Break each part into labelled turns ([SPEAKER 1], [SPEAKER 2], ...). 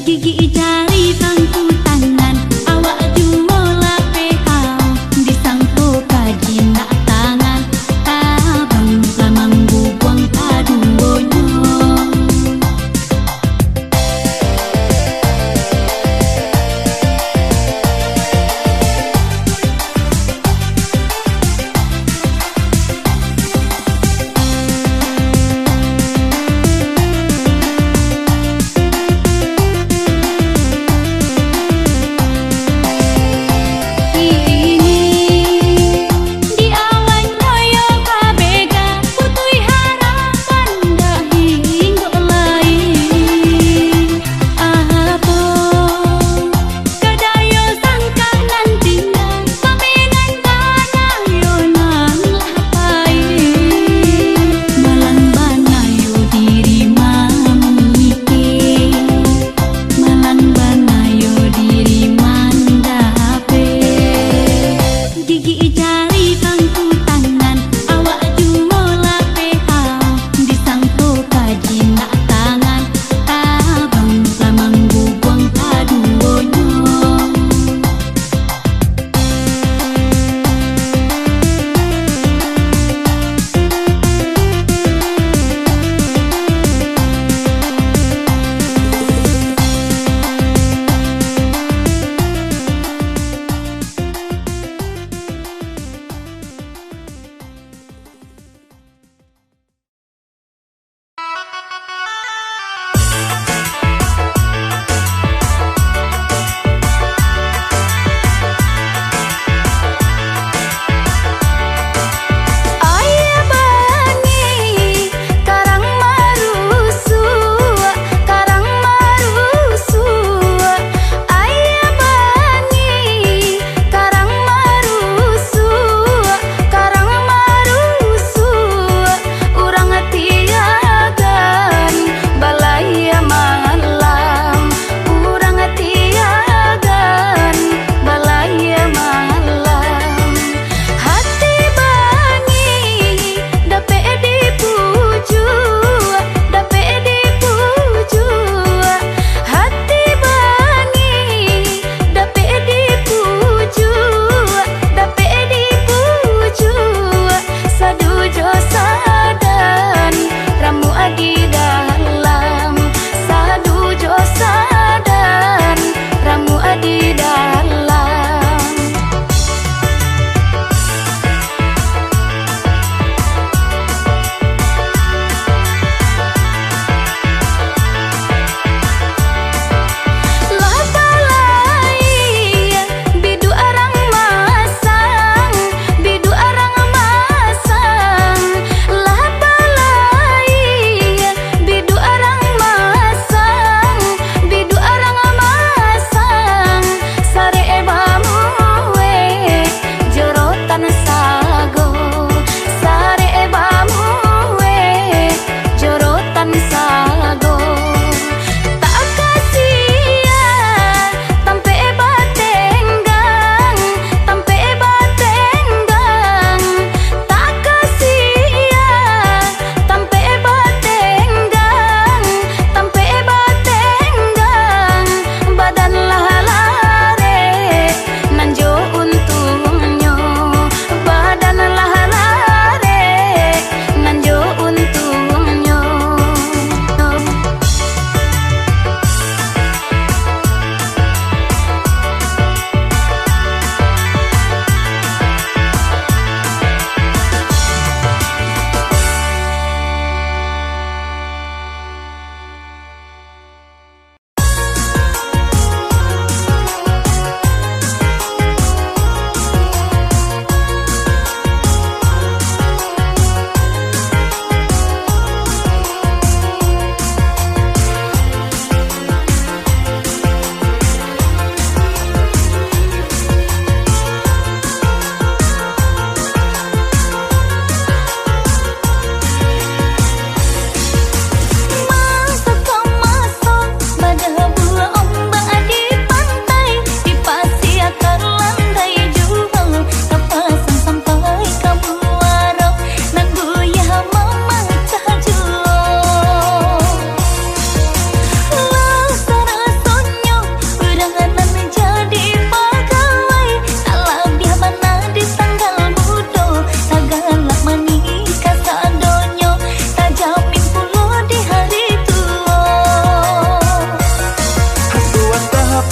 [SPEAKER 1] gigi jari tangku tangan awak jumola pehau disangko kajina tangan tabang lamang bubuang kadungonyo.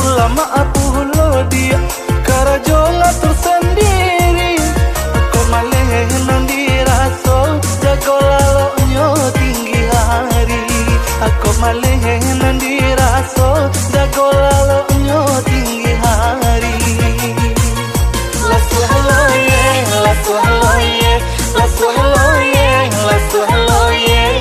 [SPEAKER 2] ulama apulo dia karajo ngatur sendiri. Aku maleh nandi raso jago lalonyo tinggi hari. Aku maleh nandi raso jago lalonyo tinggi hari. Lasu hello yeah, lasu hello yeah, lasu hello yeah, lasu hello yeah.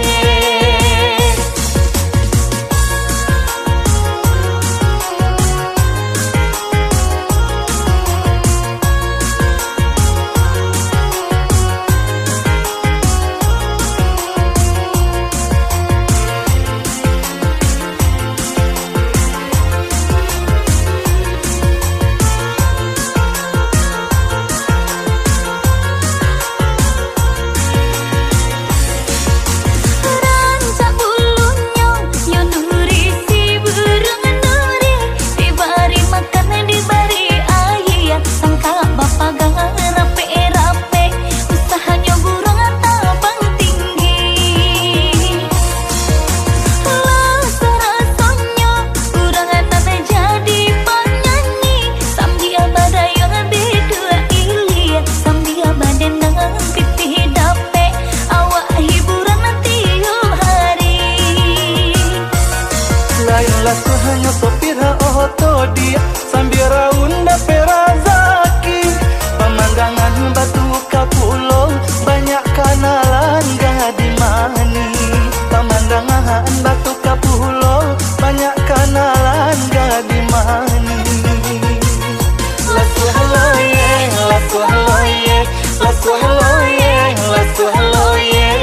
[SPEAKER 2] Lasu hanya sopir auto dia sambil raunda perazaki. Pemandangan batu kapulo banyak kenalan gadi mani. Pemandangan batu kapulo banyak kenalan gadi mani. Lasu hello yeah, lasu hello yeah, lasu hello yeah, lasu hello yeah.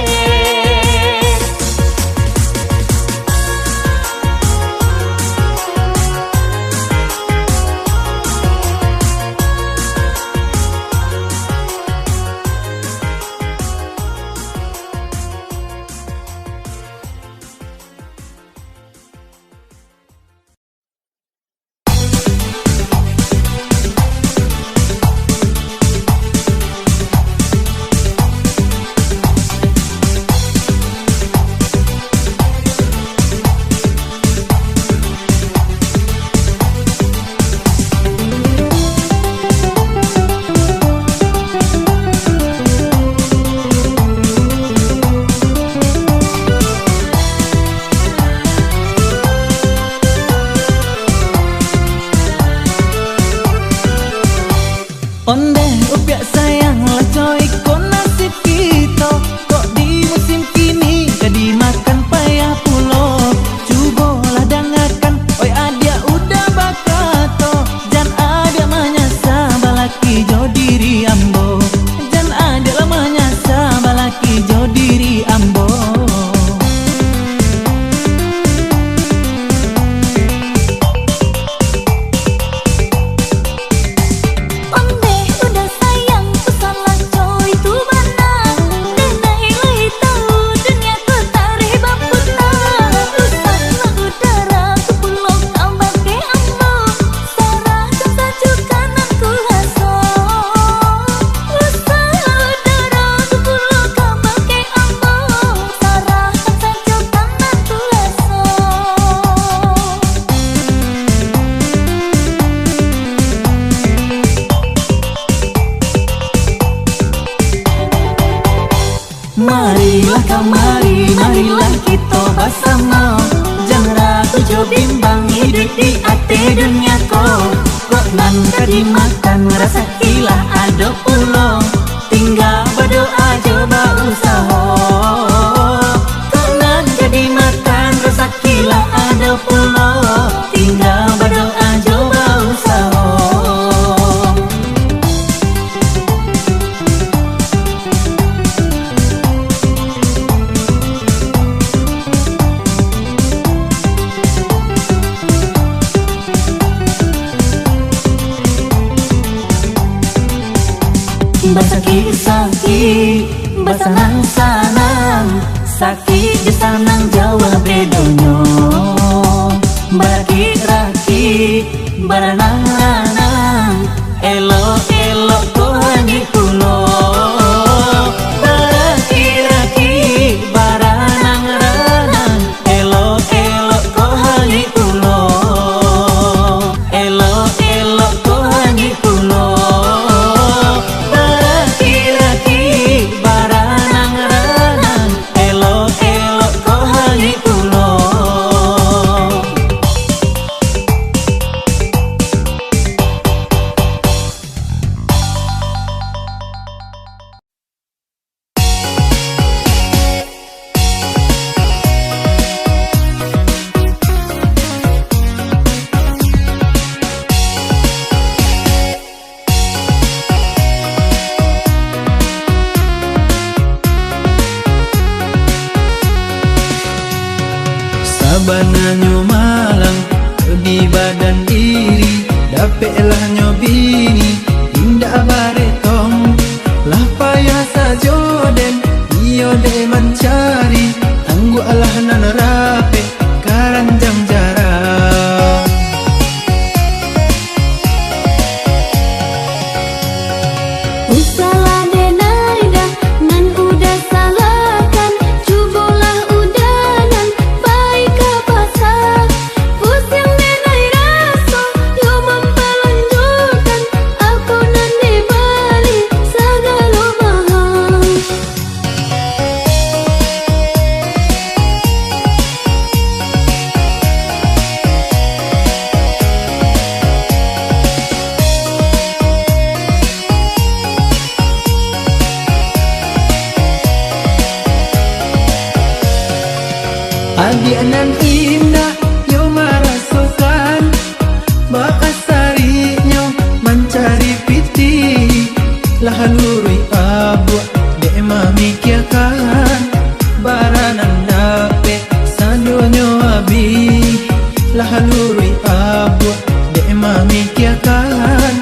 [SPEAKER 3] Onde upiak sayang lah coy ko nasib kita. Kok di musim kini jadi makan payah pulo. Cubolah dengarkan oi adia udah bakato. Jan adia menyasa balaki jo diri ambo. Jan adia lah menyasa balaki jo diri ambo. Marilah kamari, marilah kita bersama. Jangan ragu jo bimbang hidup di ate dunia ko. Kok nan kadi makan rasa kilah ada pulo. Tinggal berdoa coba usaha. Kok nan kadi makan rasa kilah ada pulo. Tinggal berdoa coba usaha. Basaki-saki, basanang-sanang, sakit jesanang Jawa bedonyo. Barakit-rakit, baranang-lanang, elok-elok tuhangi pulo. Barakit-rakit, baranang-lanang, elok-elok tuhangi pulo. dan diri dapatlah nyobini indah baretong lah payah sajo den iyo de mencari tangguh alah nan rape karanjang jarak
[SPEAKER 1] Usalah denaida nan udah salahkan cubolah udanan baik ke pasar pusing denai rasa yo mempelanjutkan aku nan di balik segala mahal
[SPEAKER 3] Adi nan indah yo marasukan Bakasarinya mencari piti Lahalurui abu de mamikiakan Baranan dape sadonyo abi Lahalurui abu de mamikiakan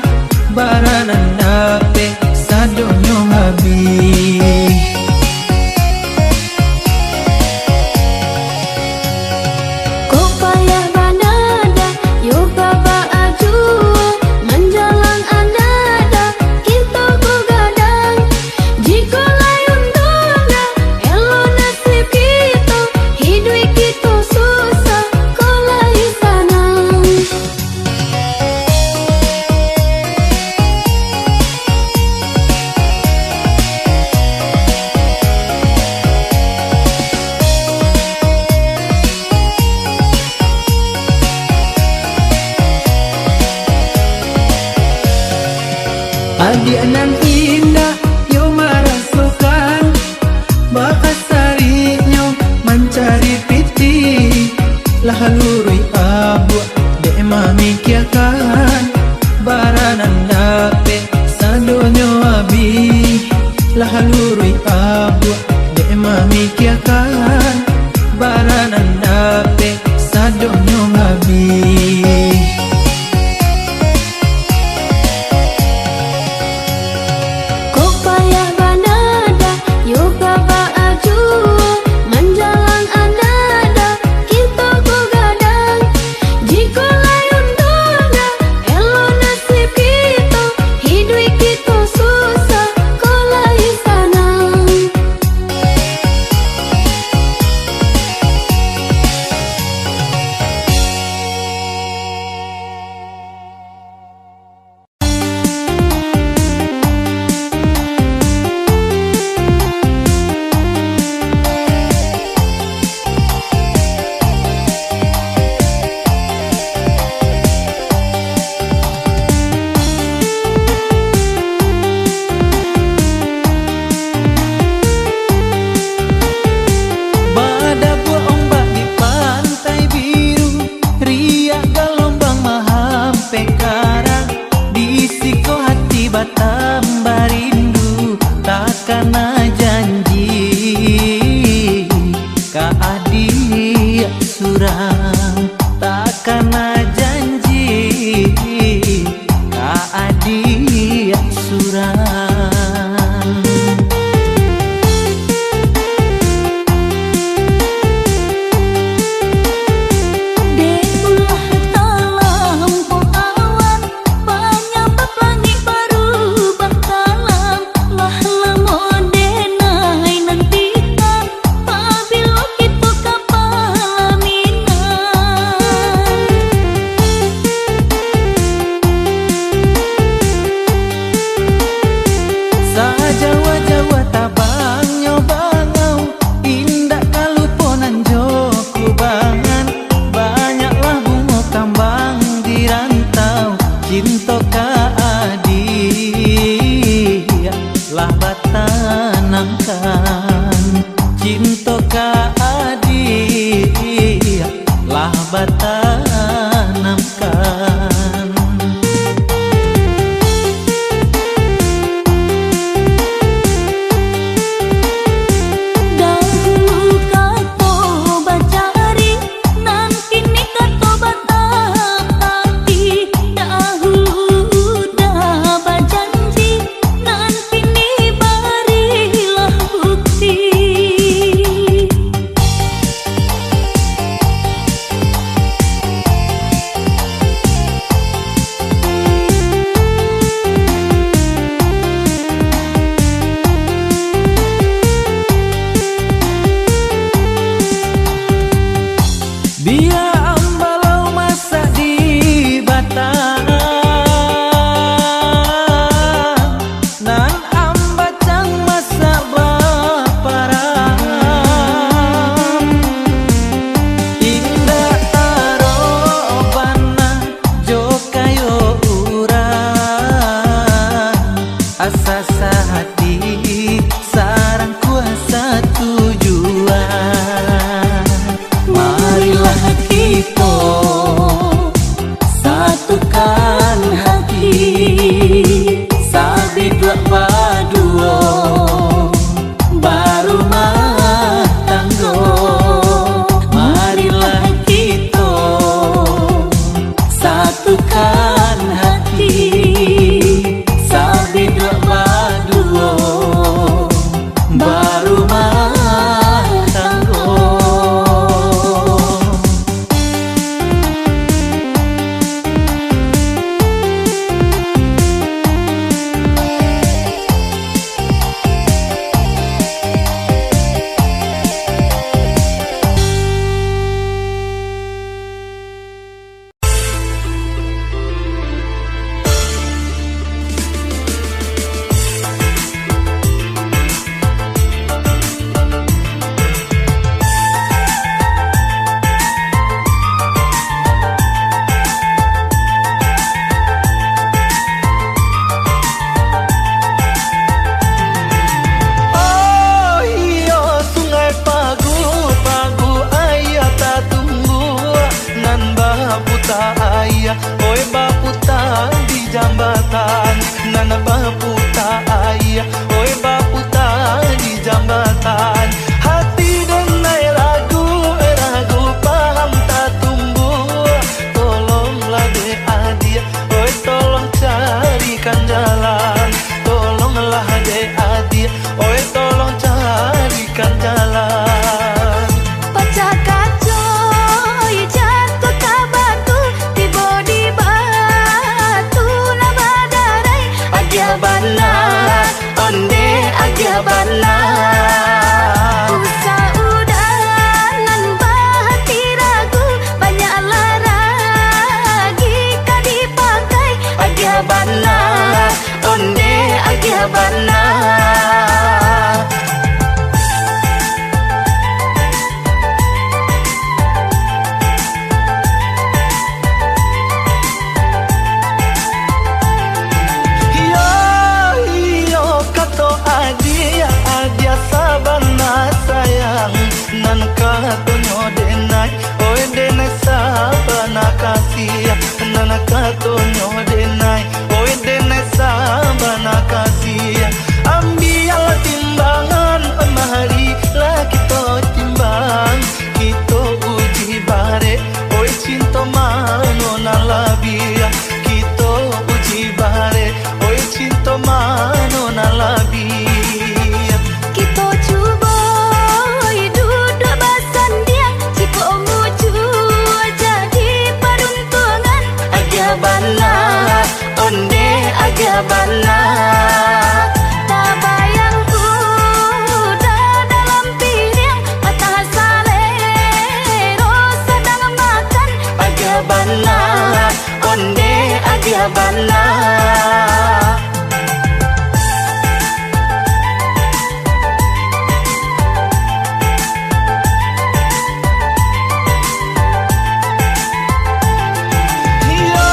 [SPEAKER 3] Baranan dape sadonyo abi Adi nan indah yo marasukan Bakasarinya mencari piti Lahalurui abu de mamikiakan Baranan dape sadonyo abi Lahalurui abu de mamikiakan Baranan dape sadonyo abi asa sahati sarang kuasa tujuan. Marilah kita satukan hati, sabi dua padua baru mah tanggo. Marilah kita satukan hati, sabi dua padua baru mah tanggo.
[SPEAKER 2] Oh iyo sungai pagu pagu ayah tak tunggu nan baputa ayah oi baputa di jambatan nan baputa ayah oi baputa di jambatan hati denai ragu ragu paham tak tumbuh tolonglah de adia oi tolong carikan jalan tolonglah de adia oi tolong carikan jalan.
[SPEAKER 1] Pecah kaca, jatuh ke batu, tiba di batu na badarai.
[SPEAKER 2] Agia bana, onde agia bana.
[SPEAKER 1] Usah udanan bahati ragu, banyaklah ragi kan dipakai.
[SPEAKER 2] Agia bana, onde agia bana. Iyo kato adia adia sabana sayang nan kato nyodenai oi denai sabana kasih nan kato nyodenai oi denai sabana kasih ambil timbangan marilah kita timbang kita uji bare oi cinta mano nalabia kita uji bare oi cinta mano nalabia.
[SPEAKER 1] Kita cuba duduk bersandiang, jika muju jadi peruntungan.
[SPEAKER 2] Agia bana, onde agia bana.
[SPEAKER 1] Tak bayang kuda dalam piring, patah salero sedang makan.
[SPEAKER 2] Agia bana, onde agia bana. Iyo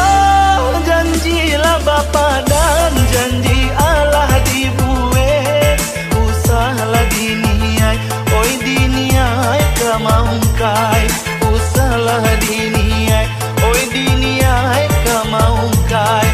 [SPEAKER 2] janjilah bapa dan janji Allah dibuat usahlah diniai oi diniai kamaungkai usahlah diniai oi diniai kamaungkai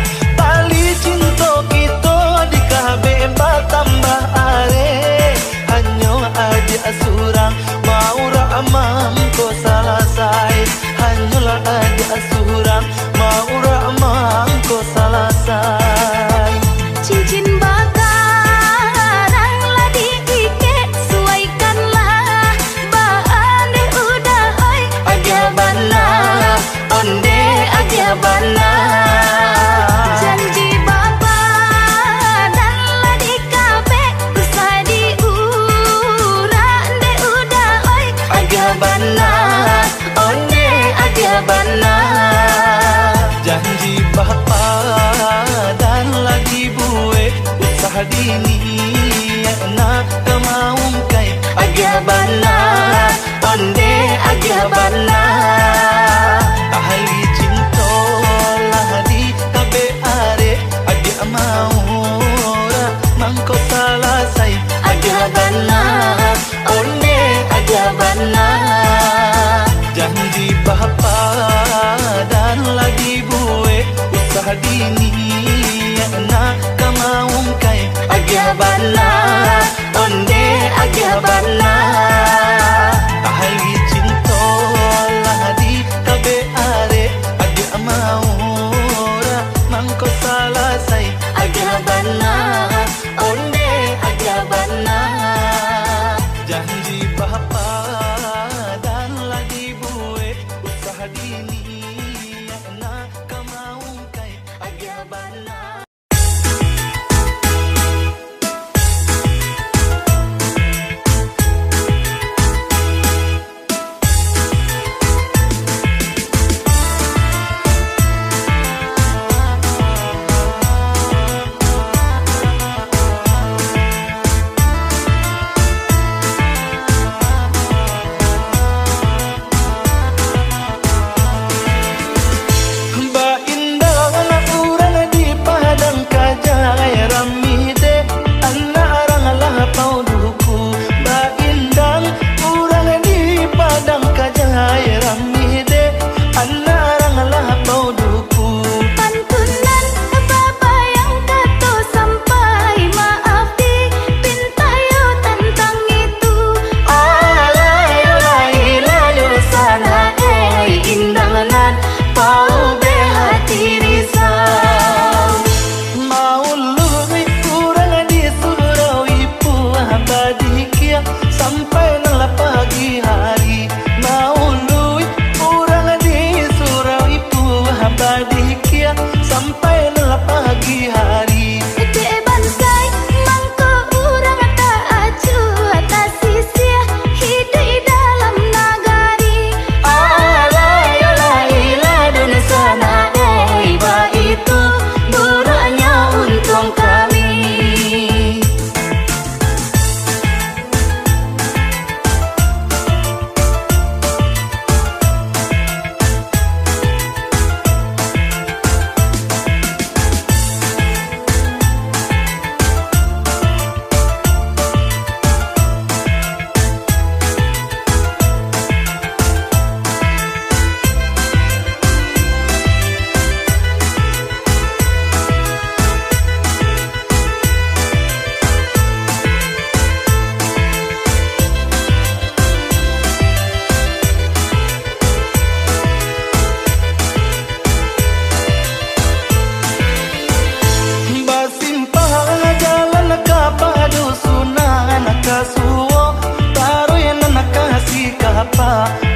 [SPEAKER 2] dini na kamaung kay agyabana onde agyabana ahal gicinto lahadi kabe are agya maura mangko salasay agyabana onde agyabana janji bapa dan lagi buwe usaha dini na kamaung kay agyabana.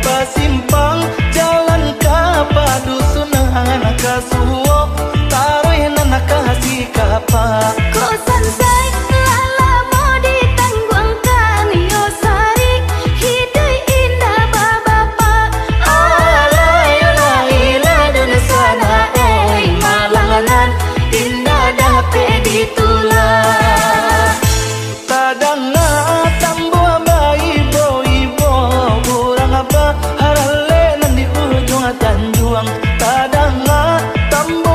[SPEAKER 2] Pasimpang jalan kapa dusunan kasuo taroy na nakasi kapa
[SPEAKER 1] Ko sansay lala mo di tangguangkan yo sari hidup indah babapa alay ila dun sana malanganan indah dape ditula
[SPEAKER 2] tadang na tambo bayi ibo burang apa haralle nan di ujung tanjuang tadang na tambo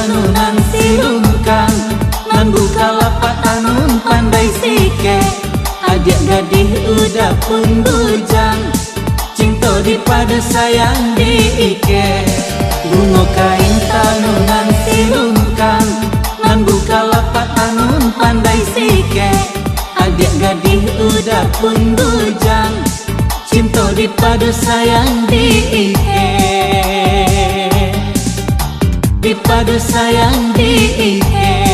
[SPEAKER 3] tanunan silungkang nan buka lapak anun pandai sike adik gadih udah pun bujang cinta dipadu sayang diike bunga kain tanunan silungkang nan buka lapak anun pandai sike adik gadih udah pun bujang cinta dipadu sayang diike dipadu sayang diike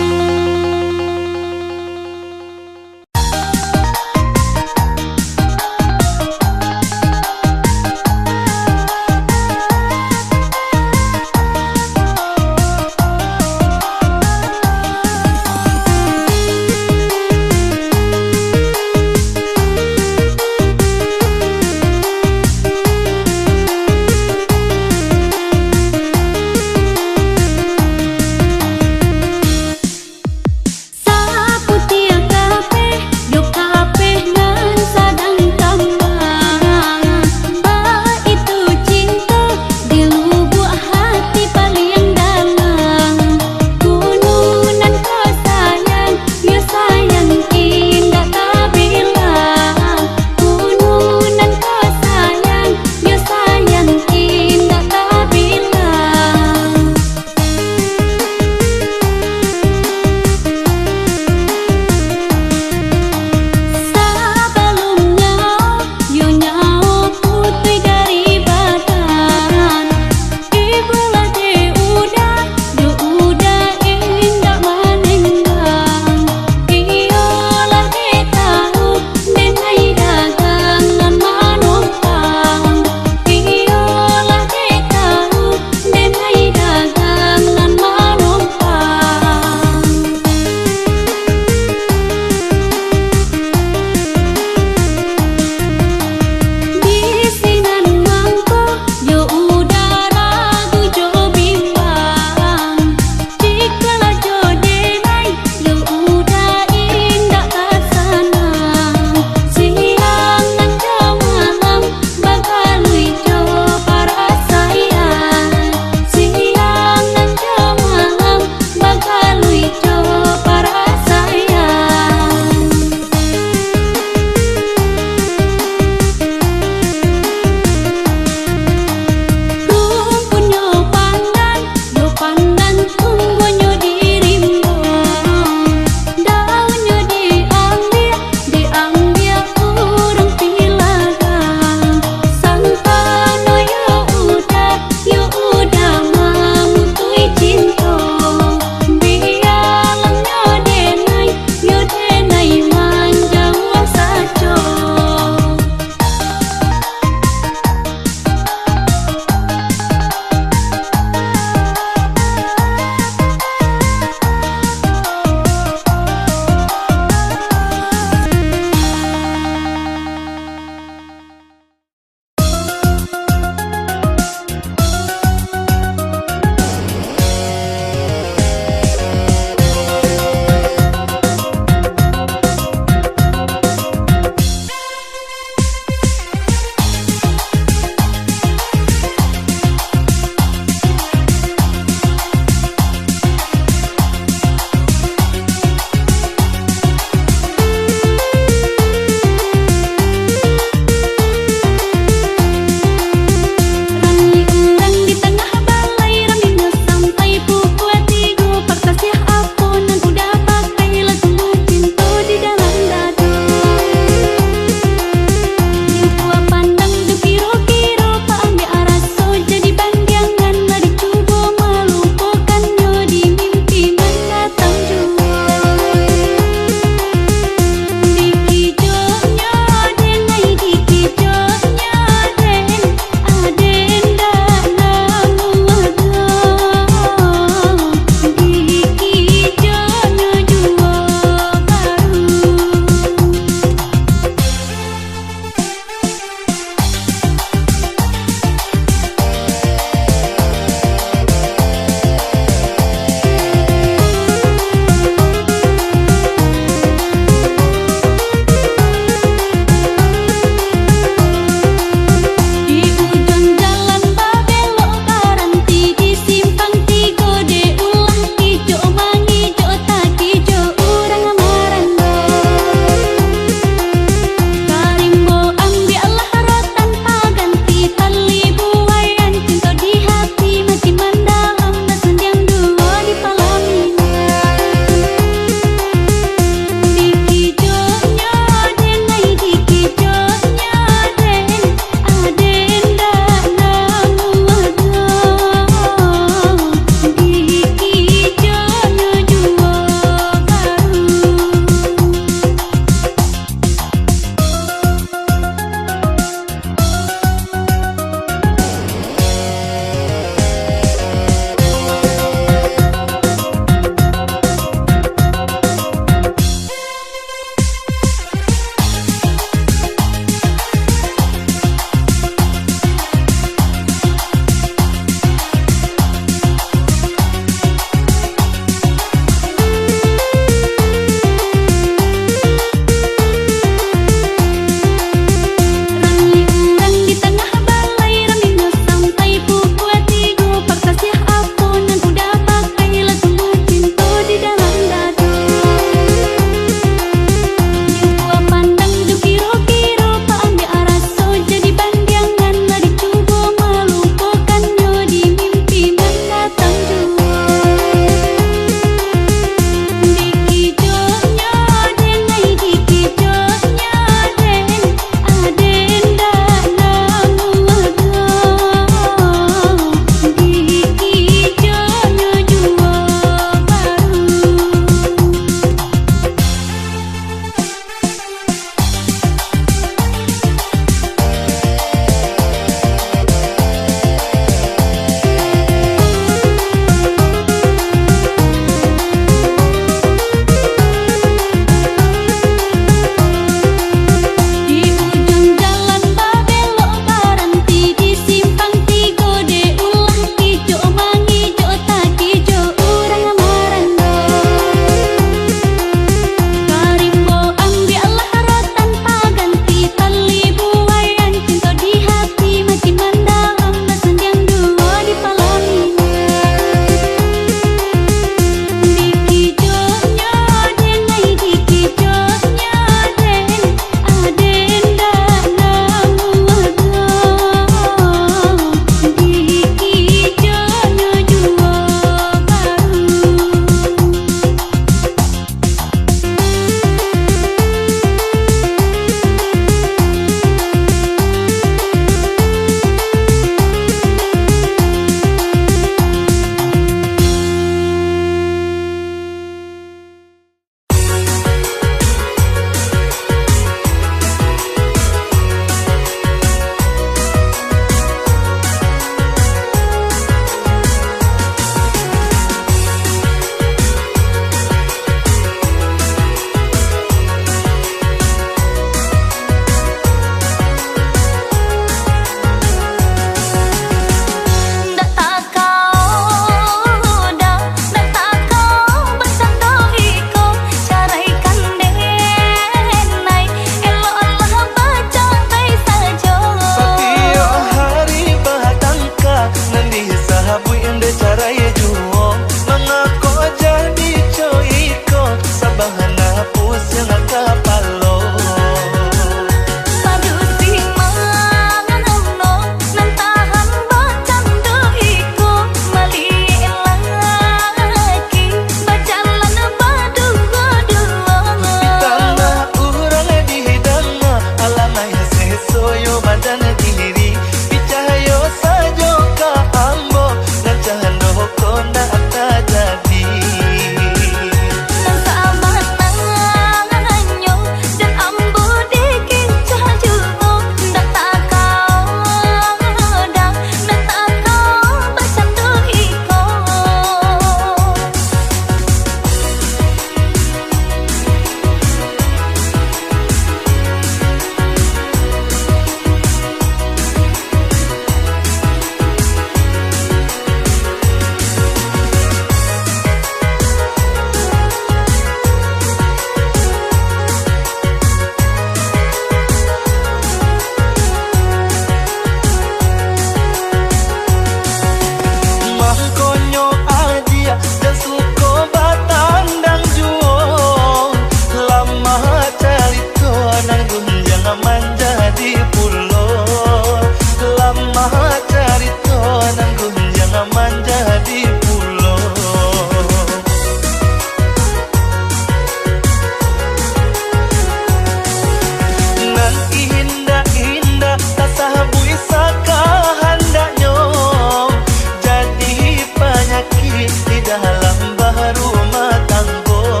[SPEAKER 2] di dalam bahu rumah tanggo,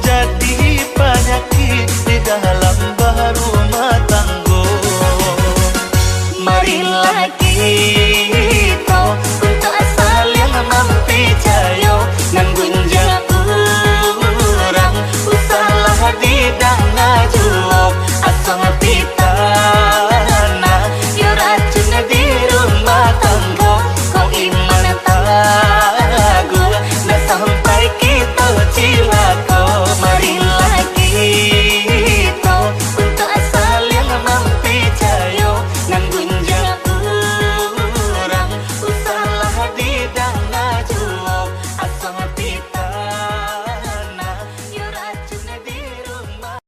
[SPEAKER 2] jadi penyakit di dalam bahu rumah tanggo.
[SPEAKER 1] Marilah kita untuk asal yang mempercaya nan gunjang kurang usalah di dana jual asal pita na yo racun di rumah tangga kau iman tagu na sampai kita cilaka. Marilah kita untuk asal yang mempercaya nan gunjang kurang usalah di dana jual asal pita na yo racun di rumah.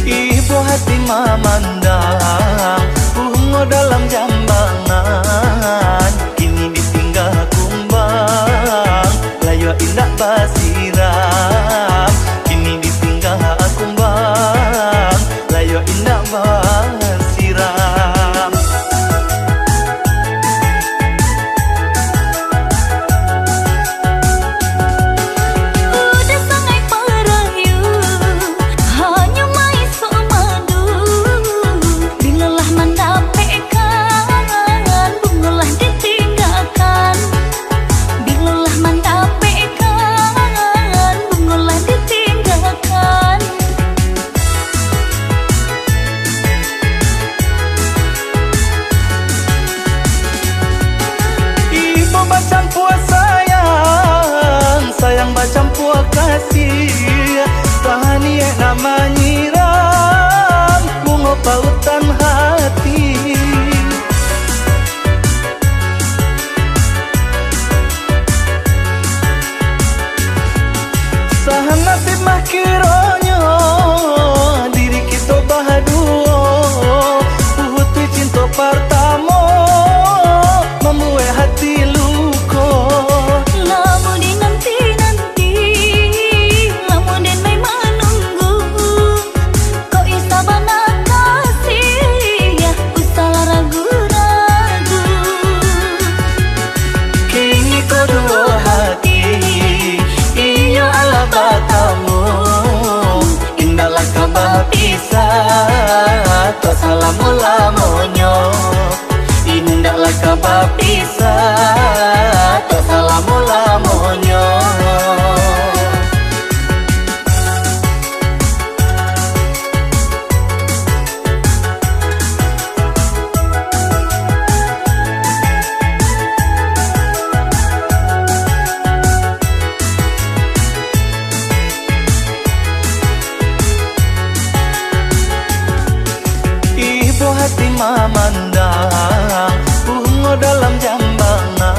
[SPEAKER 2] Ibu hati memandang bunga dalam jambangan, kini ditinggal kumbang layu indah basiram, kini ditinggal kumbang layu indah basiram.
[SPEAKER 1] Udah sangai perayu hanya mai madu bilalah mendapatkan bungalah ditinggalkan bilalah mendapatkan bungalah ditinggalkan.
[SPEAKER 2] Ibu bercampur sayang, sayang bercampur kasih, tahani nama nyiram bunga pautan hati. Sahan nasib mah kiranya diri kita bahaduo, puhuti cinta pertama membuat hati luka.
[SPEAKER 1] Lamun dinanti-nanti, lamun den mai menunggu, kau isa bana kasih, ya usalah ragu-ragu.
[SPEAKER 2] Kini kedua hati iyo ala batamu, indahlah kabar pisah to salamu lamonyo, indahlah kabar pisah to salamu lamonyo. Ibu hati memandang bunga dalam jambangan,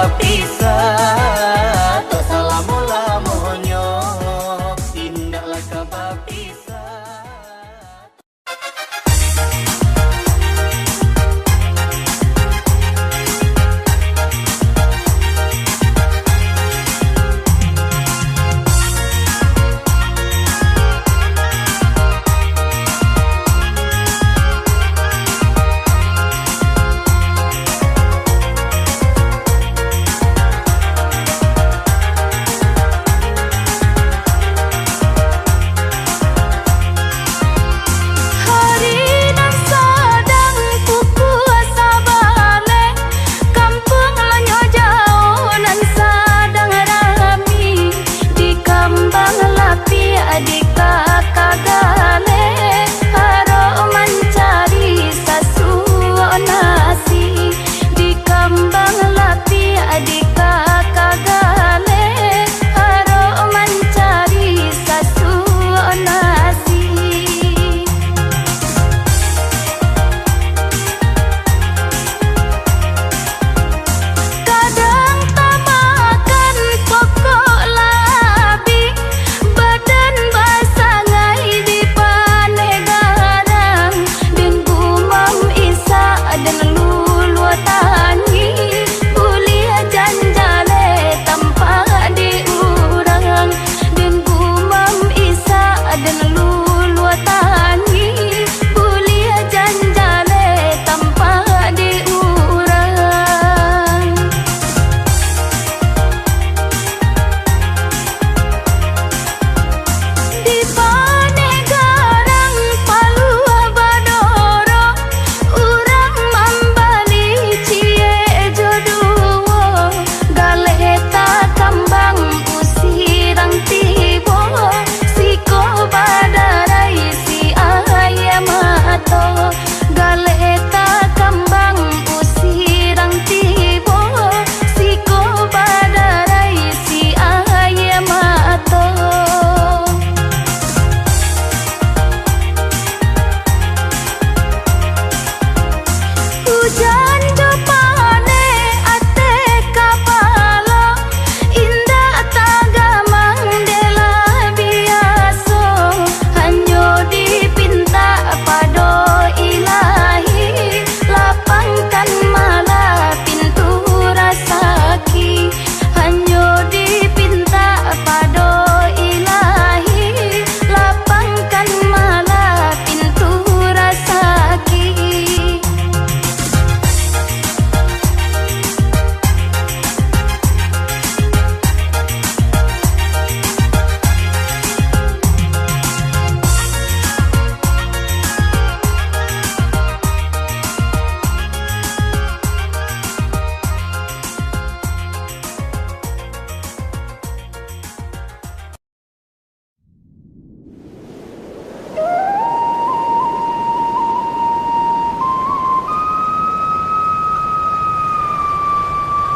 [SPEAKER 2] kabapisa tok salamu-lamunyo tindaklah kabapisa.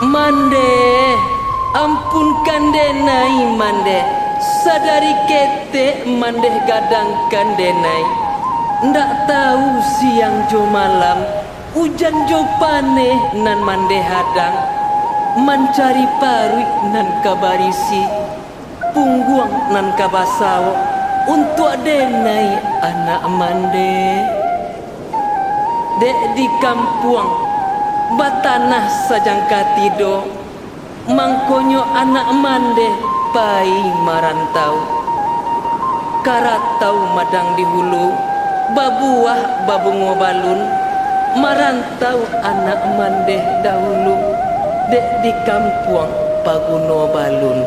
[SPEAKER 4] Mande, ampunkan denai mande, sadari kete mande gadangkan denai. Ndak tahu siang jo malam, hujan jo paneh nan mande hadang. Mencari parui nan kabarisi, pungguang nan kabasawo, untuk denai anak mande. Dek di kampuang batanah sajang katido, mangkonyo anak mande pai marantau. Karatau madang di hulu, babuah babungo balun, marantau anak mande dahulu. Dek di kampuang paguno balun.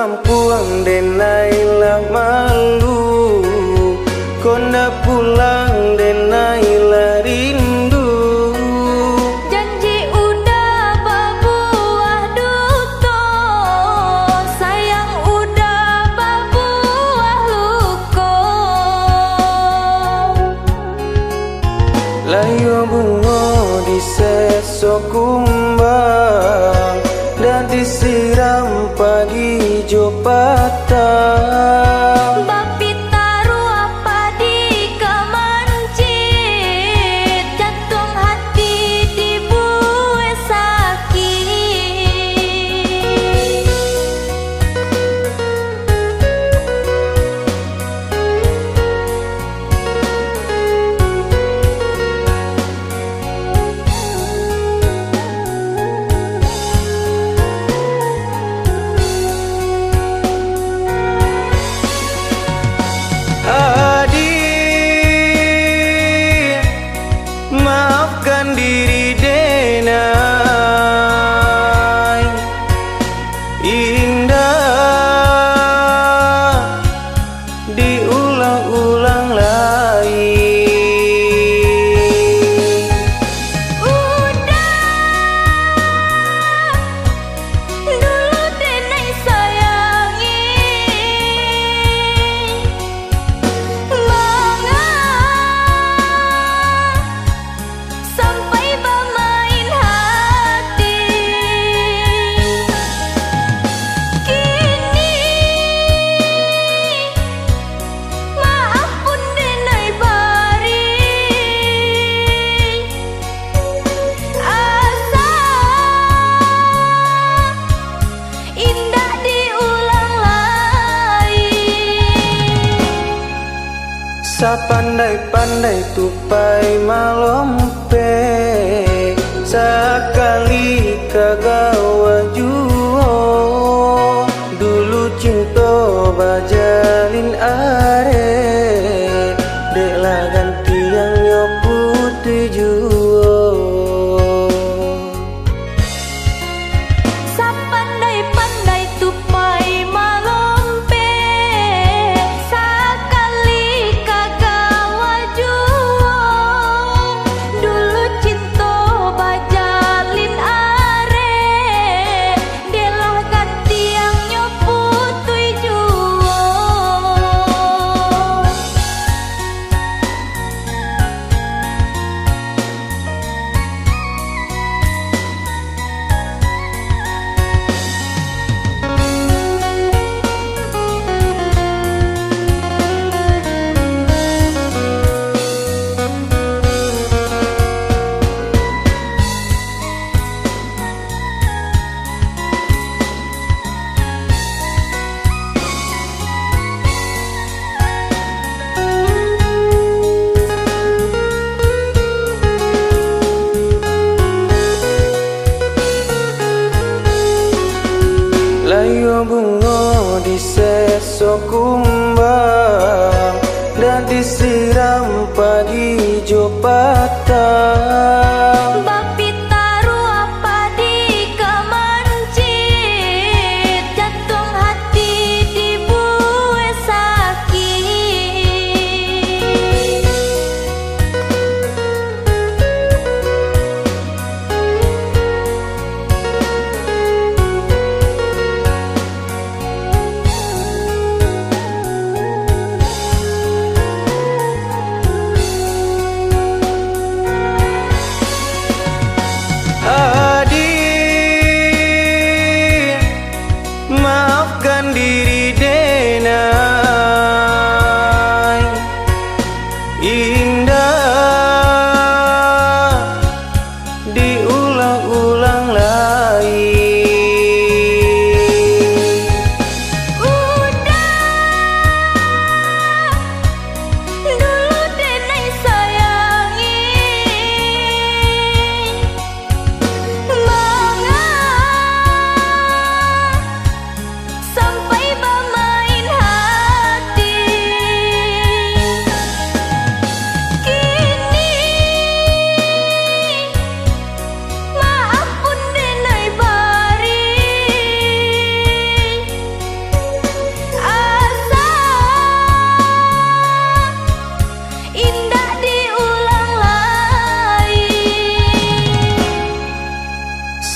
[SPEAKER 2] kampung denailah malu, konda pulang denailah rindu.
[SPEAKER 1] Janji udah berbuah duto, sayang udah berbuah luko.
[SPEAKER 2] Layo bunga di sesok kumbang dan disiram pagi jo patang.
[SPEAKER 1] Bapi taruh apa di kemancit, jantung hati dibuat sakit.
[SPEAKER 2] Adik, maafkan diri denai, indah diulang-ulang lagi.
[SPEAKER 1] Dulu denai sayangi, sampai bermain hati. Kini maaf pun denai bari, asa indah diulang lagi.
[SPEAKER 2] Sapandai-pandai tupai malompe, sekali kagawa juo. Dulu cinta bajalin are, deklah ganti yang nyoput juo.
[SPEAKER 1] Sapandai-pandai tupai malompe, sakali kagawa juo. Dulu cinta bajalin are, delah ganti yang nyoputui juo.
[SPEAKER 2] Layo bunga di sesok kumbang dan disiram pagi jo patang.
[SPEAKER 1] Bapi taruh apa di kemancit, jantung hati dibuat sakit.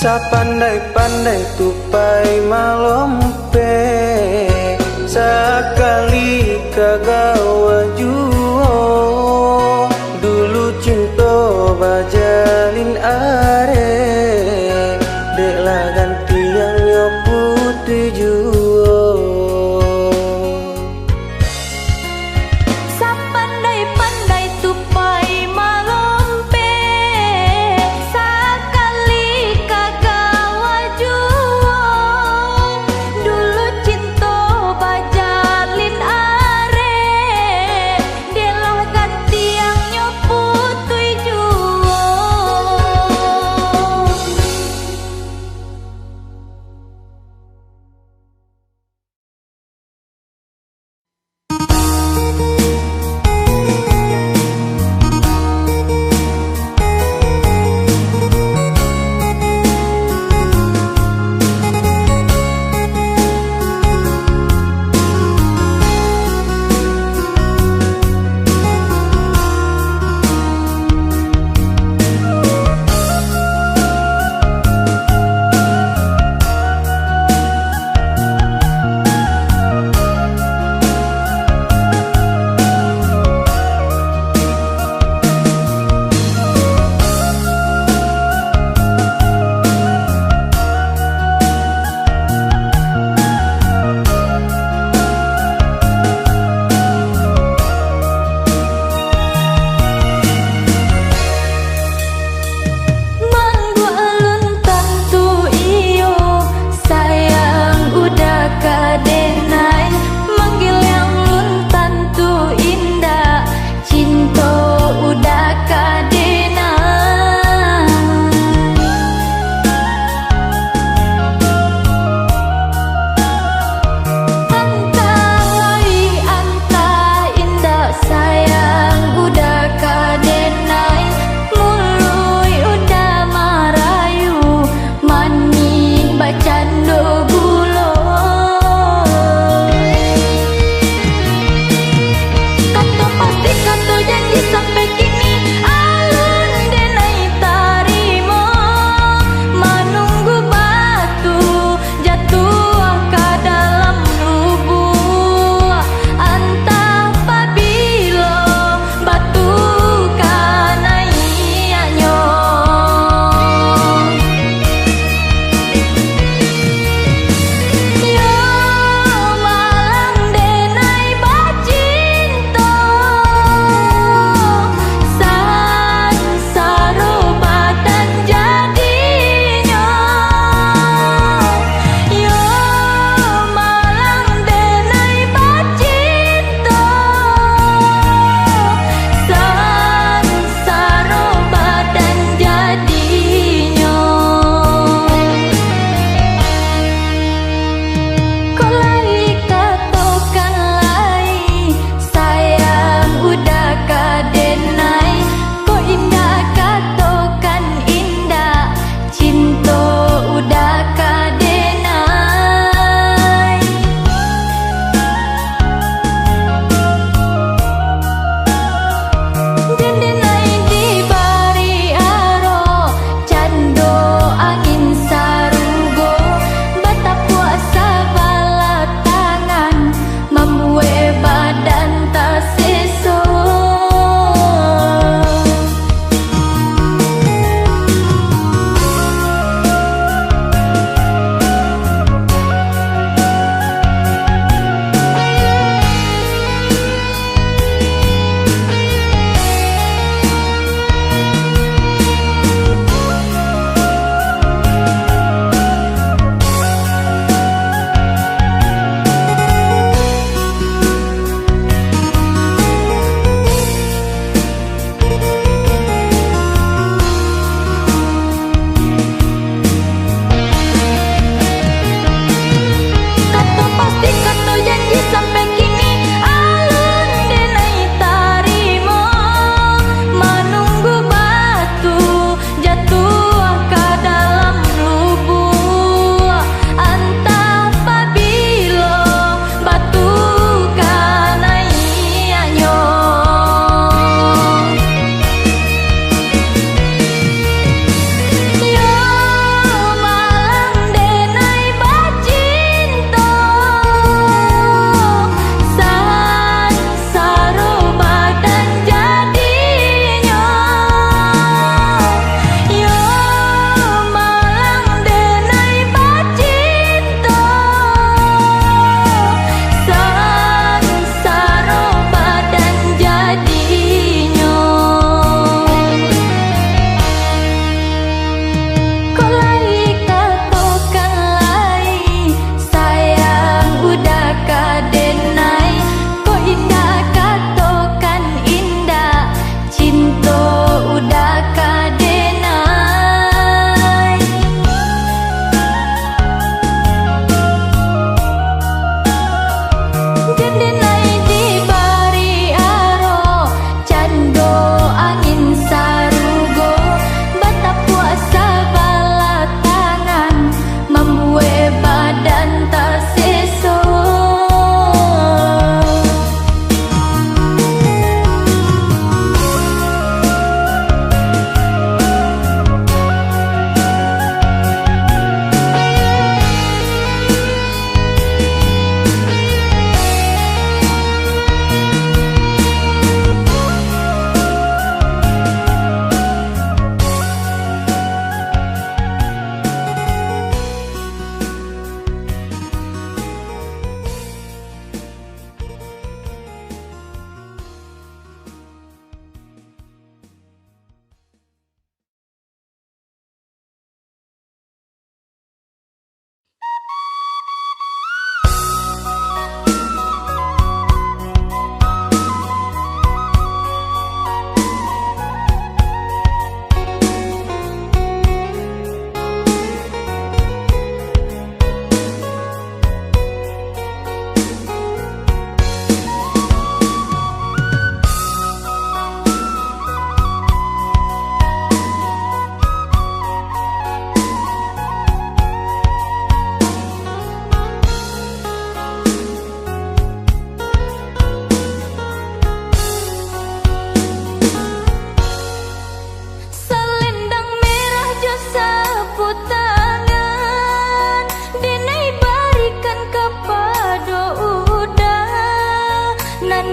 [SPEAKER 5] Sapandai-pandai tupai malompe, sakali kagawa juo. Dulu cinta bajalin are, dek lah ganti yang nyoputi juo.
[SPEAKER 1] Sapandai-pandai tupai malompe, sakali kagawa juo. Dulu cinta bajalin are,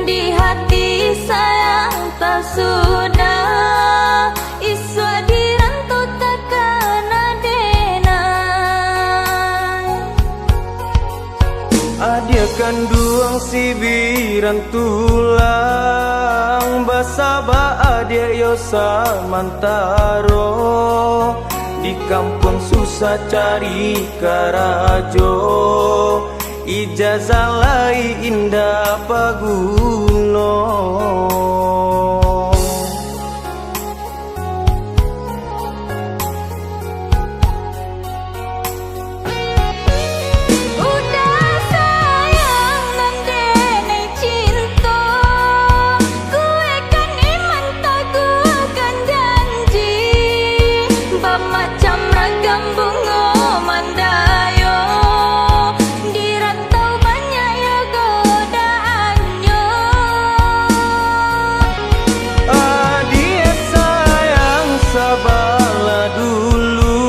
[SPEAKER 1] di hati sayang tak sudah iswa dirantau takkan adenai.
[SPEAKER 5] Adia kanduang sibiran tulang basaba adia yosa mantaro di kampung susah cari karajo ijazah lai indah paguno.
[SPEAKER 1] Macam ragam bunga mandayo di rantau banyak ya godaannya.
[SPEAKER 5] Adia sayang sabarlah dulu,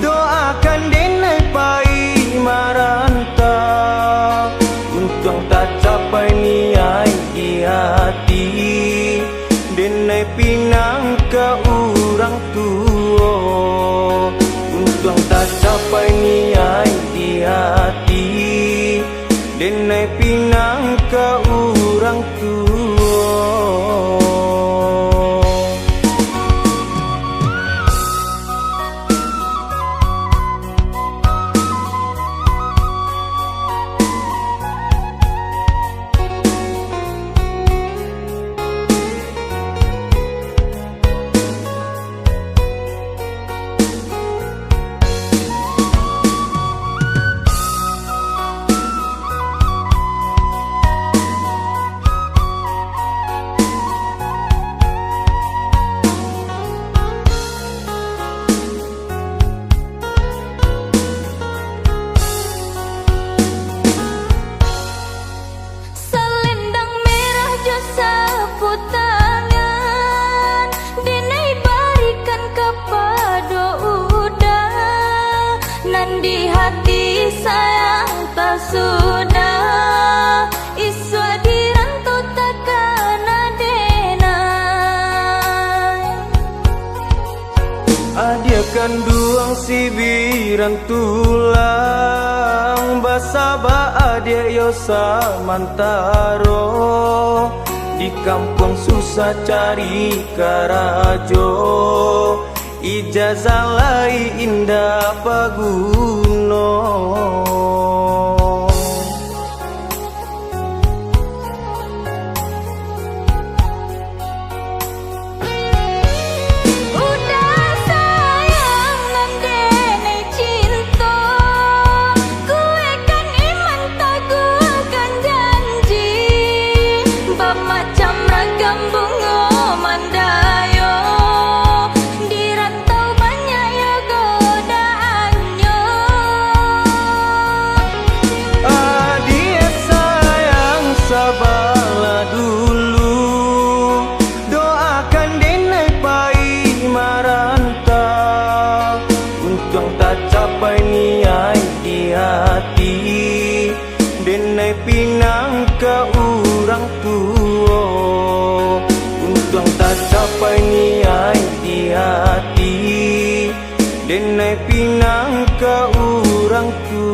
[SPEAKER 5] doakan denai pai maranta, untung tak capai niai di hati, denai pinang ke orang tua, untung tak capai niai di hati, denai pinang ke orang tua.
[SPEAKER 1] Selendang merah jo sapu tangan denai barikan kepada udah nan di hati sayang tak sudah iswa dirantau takkan adenai.
[SPEAKER 5] Adia kanduang sibiran tulang basaba adia yosa mantaro di kampung susah cari karajo ijazah lai indah paguno.
[SPEAKER 1] Macam ragam bunga mandayo di rantau banyak ya godaannya.
[SPEAKER 5] Adia sayang sabarlah dulu, doakan denai pai maranta, untung tak capai niai di hati, denai pinang ke orang tua, untung tak capai niai di hati, denai pinang ke orang tua.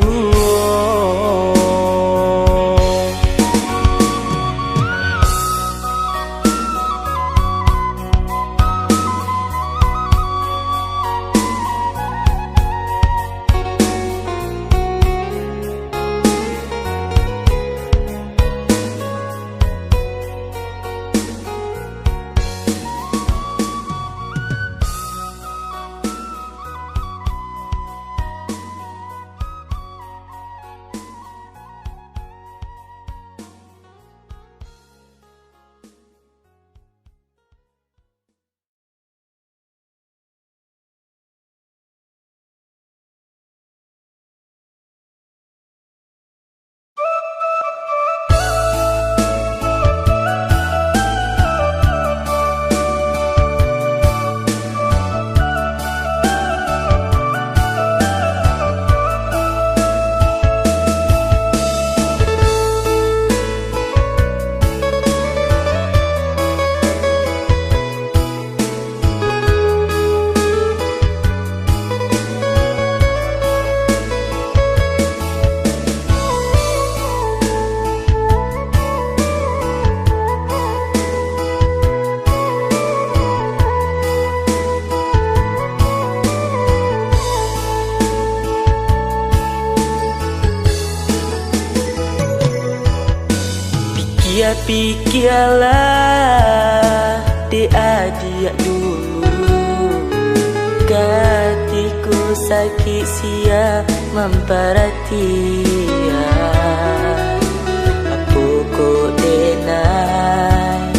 [SPEAKER 4] Dia pikirlah di adik dulu, hatiku sakit sia memperhatian. Apa kau denai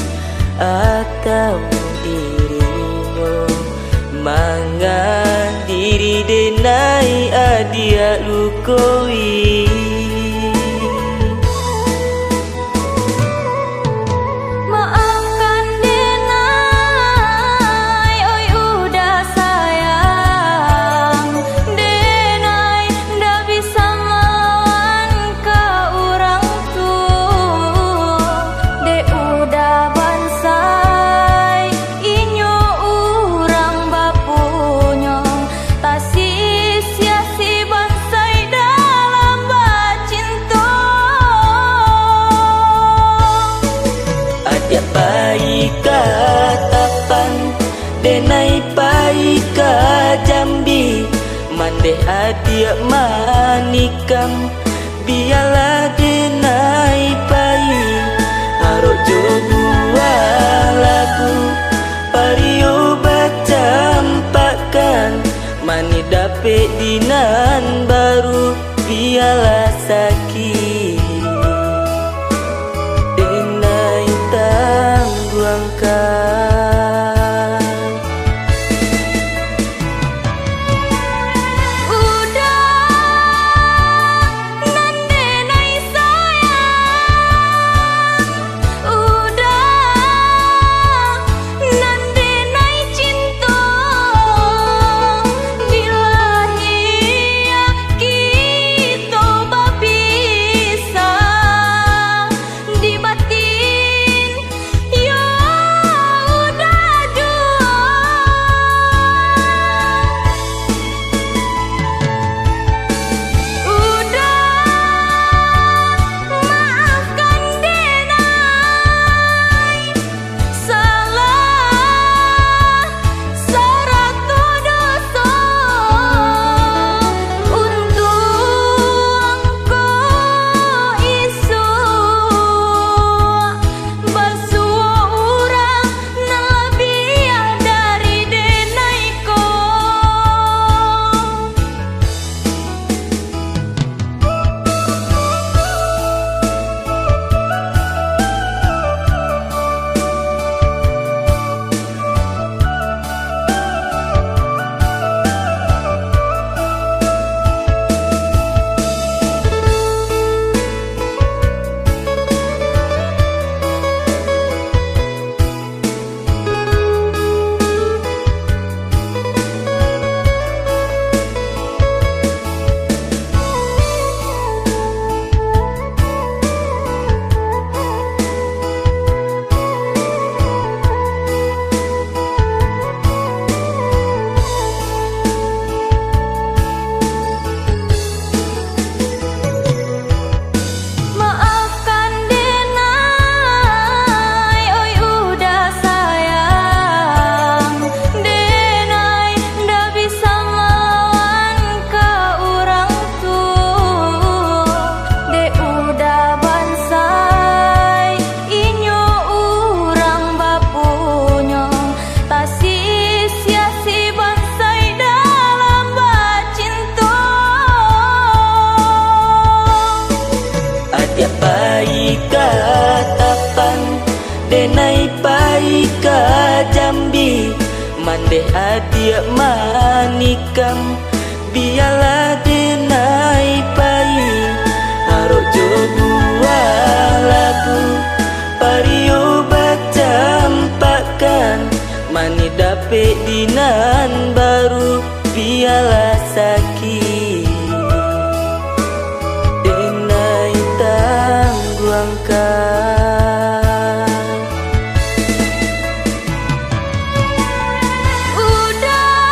[SPEAKER 4] atau dirinya mangan diri denai adia lukoi.
[SPEAKER 1] Maafkan Denai, oi udah sayang. Denai ndak bisa melawan ke orang tua. De udah bansai, inyo urang bapunyo. Tak sia-sia si bansai dalam bacinta.
[SPEAKER 4] Adia baik katapan denai baik ke Jambi, mandeh adia manikam biarlah denai baik. Harok jo buah lagu pario bacampakan, mani dapet dinan baru biarlah sakit. Denai tangguangkan
[SPEAKER 1] Udah nan Denai sayang, udah nan Denai cinta. Bila hia kita berpisah di batin, ya udah jua. Udah maafkan Denai, salah seratus dosa. Untuk engkau isu basuh orang lebih dari Denai ko. Maafkan Denai, oi udah sayang. Denai ndak bisa melawan ke orang tua. De udah bansai, inyo urang bapunyo. Tak sia-sia si bansai dalam bacinta.
[SPEAKER 4] adia baik katapan denai baik ke Jambi, mandeh adia manikam biarlah denai baik. Harok jo buah lagu pario bacampakan, mani dapet dinan baru biarlah sakit. Denai tangguangkan
[SPEAKER 1] Udah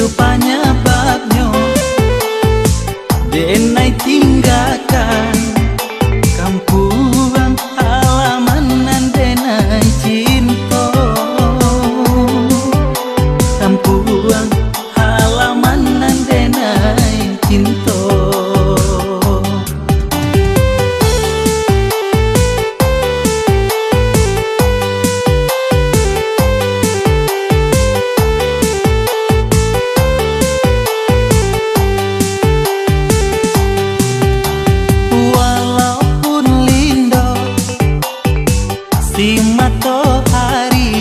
[SPEAKER 3] itu penyebabnya denai tinggalkan kampung halaman nan denai cinta, kampung halaman nan denai cinta. Si matahari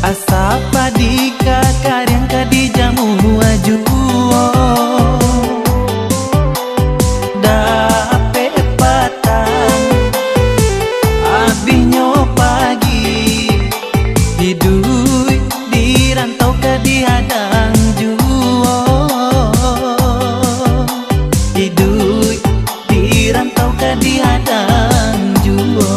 [SPEAKER 3] asa padika karyang kadi jamu ajuo dape patang abinyo pagi hidui dirantau kadi hadang juo hidui dirantau kadi hadang juo.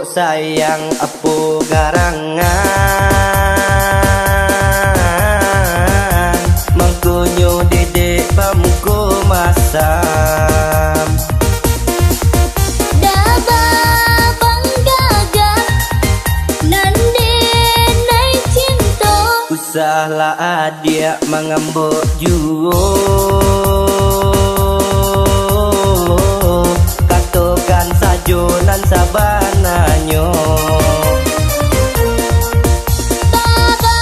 [SPEAKER 4] sayang apo garangan mangkonyo dedek bamko masam
[SPEAKER 1] Daba banggaga nande nai cinta
[SPEAKER 4] usahlah adia mengambok juo katokan sajo nan sabananyo
[SPEAKER 1] Baba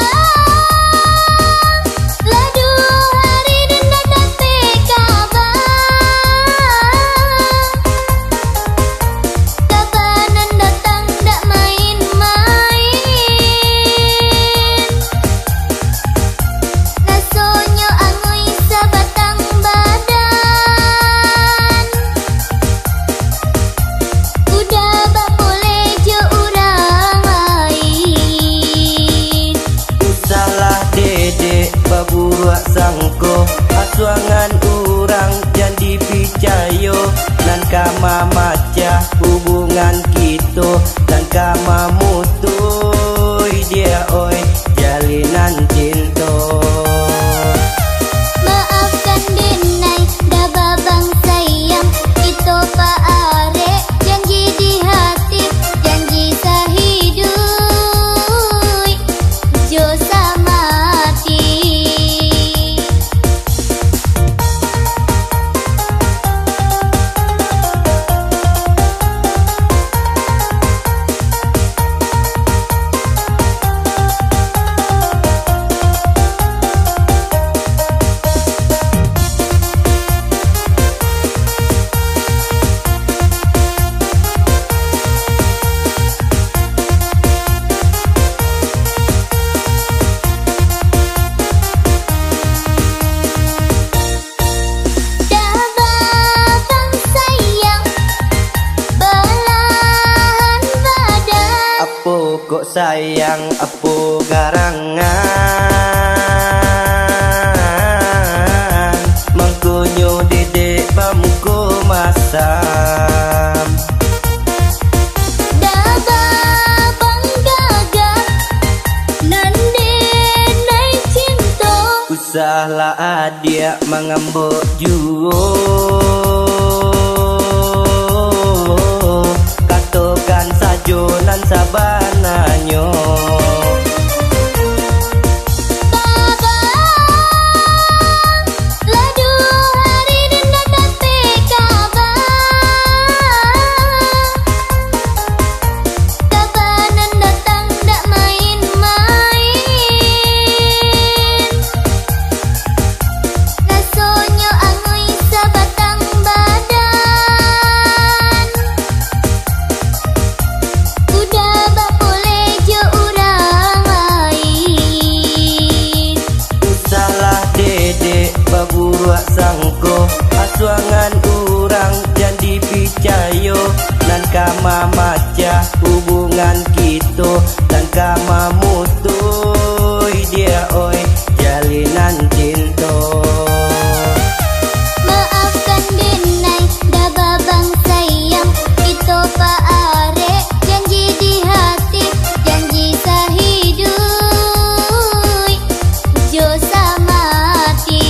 [SPEAKER 1] ladu hari denda tapi kabar kabanan datang dak main-main rasonyo angoi sabatang badan udah bak boleh je urang lain
[SPEAKER 4] usahlah dedek baburuak sangko asuangan urang jan dipicayo nan kama macah hubungan kita dan kama mutui dia oi jalinan cinta
[SPEAKER 1] maafkan denai dah babang sayang itu pak arek janji di hati janji sahidui jo samati dah babang sayang belahan badan
[SPEAKER 4] apo kok sayang apo garangan mangkonyo dedek bamko masam
[SPEAKER 1] Daba banggaga nande nai cinta
[SPEAKER 4] usahlah adia mengambok juo katokan sajo nan sabananyo
[SPEAKER 1] Baba ladu hari denda tapi kabar kabanan datang dak main-main rasonyo angoi sabatang badan udah bak boleh je urang lain
[SPEAKER 4] usahlah dedek baburuak sangko asuangan urang jan dipicayo nan kama macah hubungan kita dan kama mutui dia oi jalinan cinta
[SPEAKER 1] maafkan denai dah babang sayang itu pak arek janji di hati janji sahidui jo samati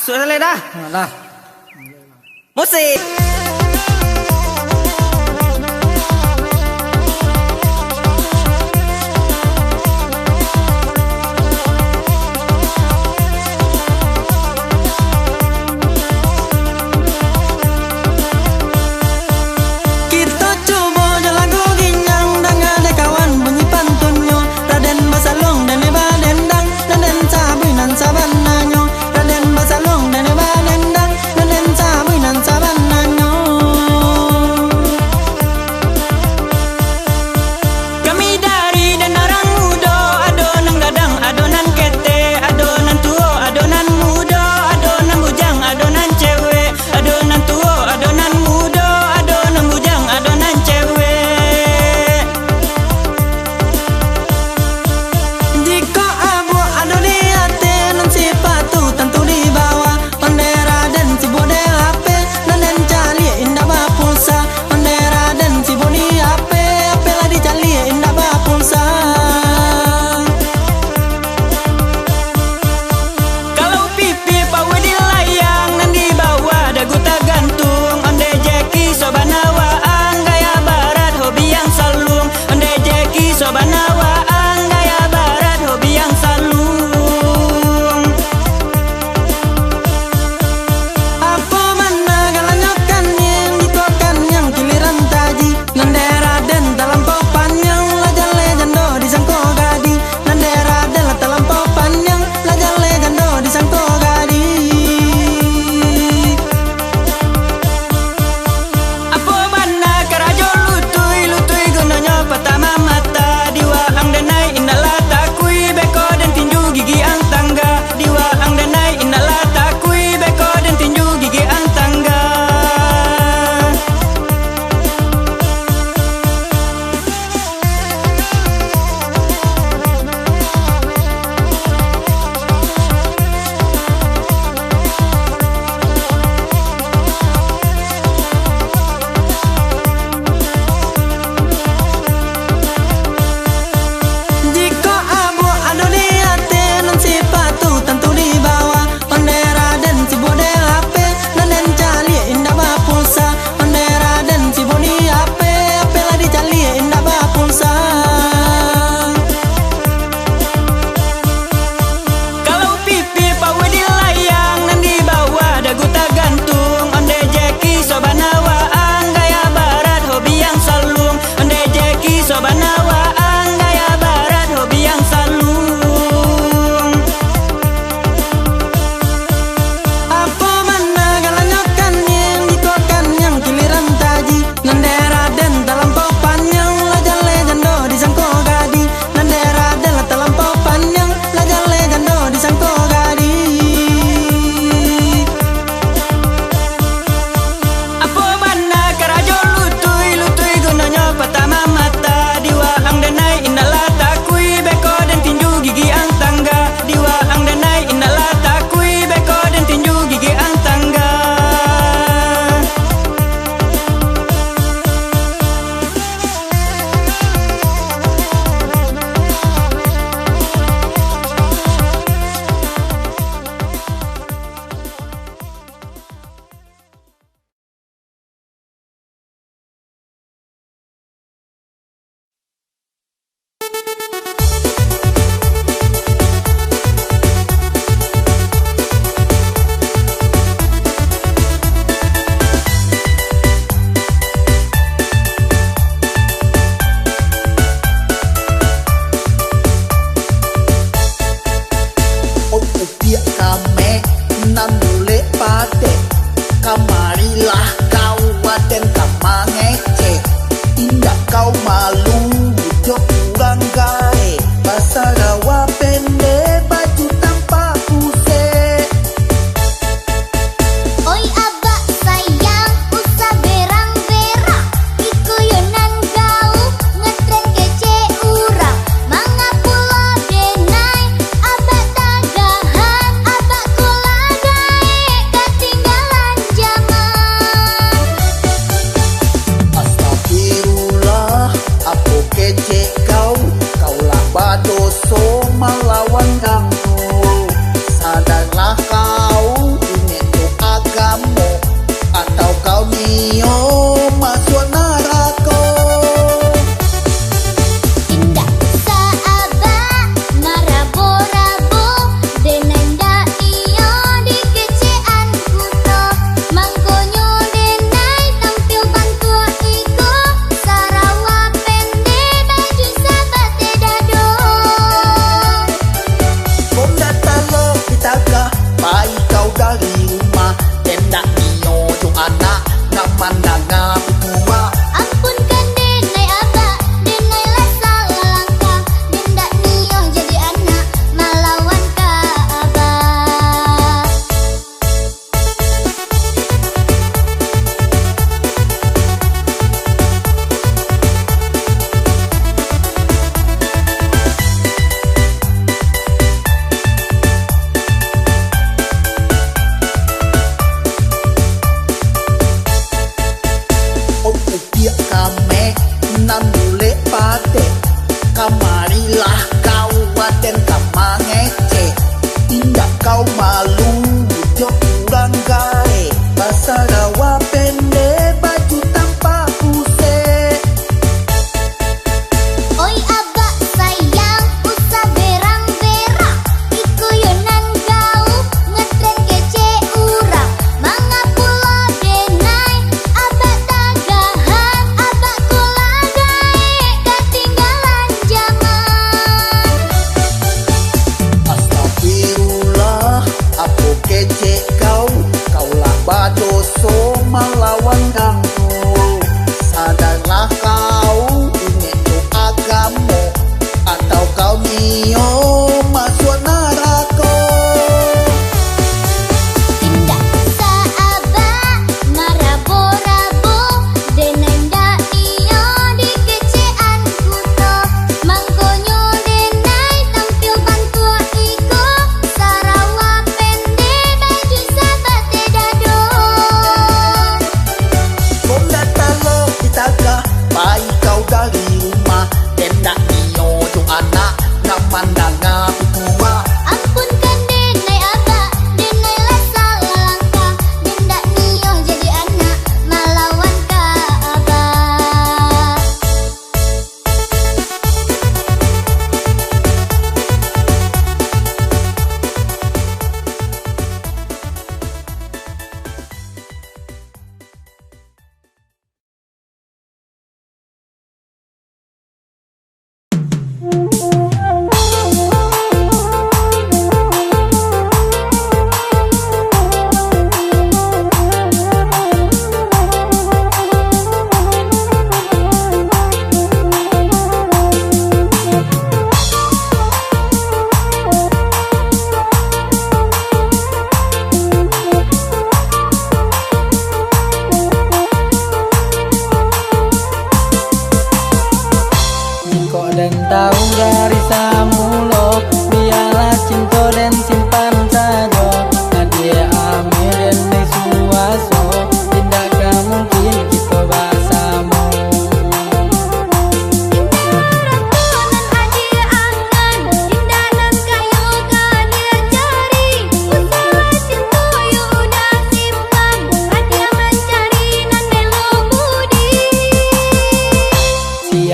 [SPEAKER 3] sudah selesai dah. Dah. Musik.
[SPEAKER 6] Kita coba je lagu ginyang dengan ada kawan bunyi pantunnya. Raden Basalong dan Badendang dan sabui nan sabananyo. Raden Basalong dan Badendang dan sabui nan sabananyo.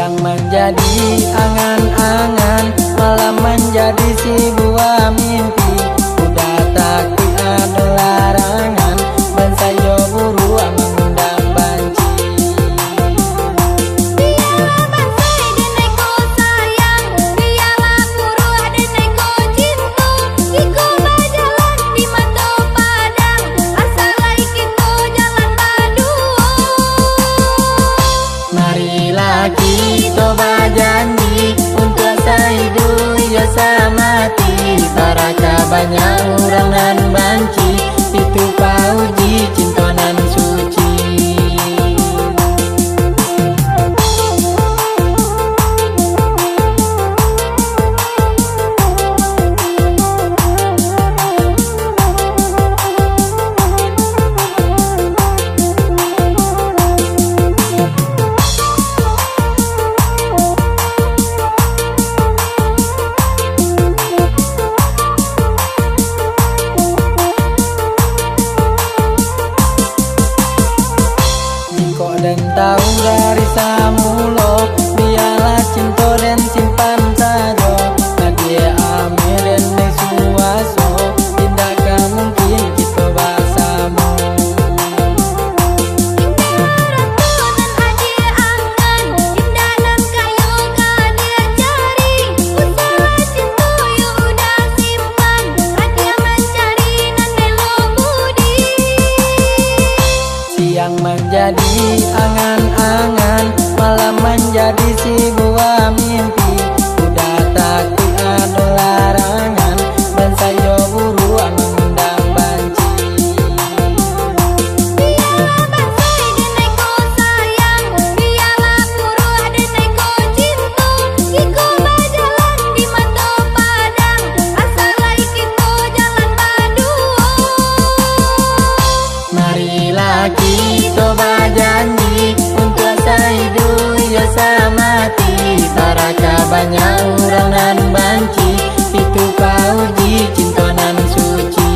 [SPEAKER 6] Siang menjadi angan-angan, malam menjadi si buah mimpi. Udah takut ada larangan, bansayo buruan mengundang banci.
[SPEAKER 1] Biarlah bansai deneko sayang, biarlah buruh deneko cinta. Iko berjalan di mata padang, asalai kita jalan berdua.
[SPEAKER 6] Marilah kita berjanji untuk sehidup ya samati. Baraka banyak orang nan banci, itu pauji cinta nan suci. Kok dan tahu dari samulo, biarlah cinta dan simpan saja. Nadia amir dan nesuaso, tindakan mungkin kita bersama.
[SPEAKER 1] Indah ratu dan adik angan, indah dan kayu kadia cari. Usaha cinta yo udah simpan, hadiah mencari nan melo budi.
[SPEAKER 6] Siang menjadi angan-angan, malam menjadi si buah mimpi. Udah takut ada larangan, bansayo buruan mengundang banci.
[SPEAKER 1] Biarlah bansai deneko sayang, biarlah buruh deneko cinta. Iko berjalan di mata padang, asalai kita jalan berdua.
[SPEAKER 6] Marilah kita berjanji untuk sehidup ya samati. Baraka banyak orang nan banci, itu pauji cinta nan suci.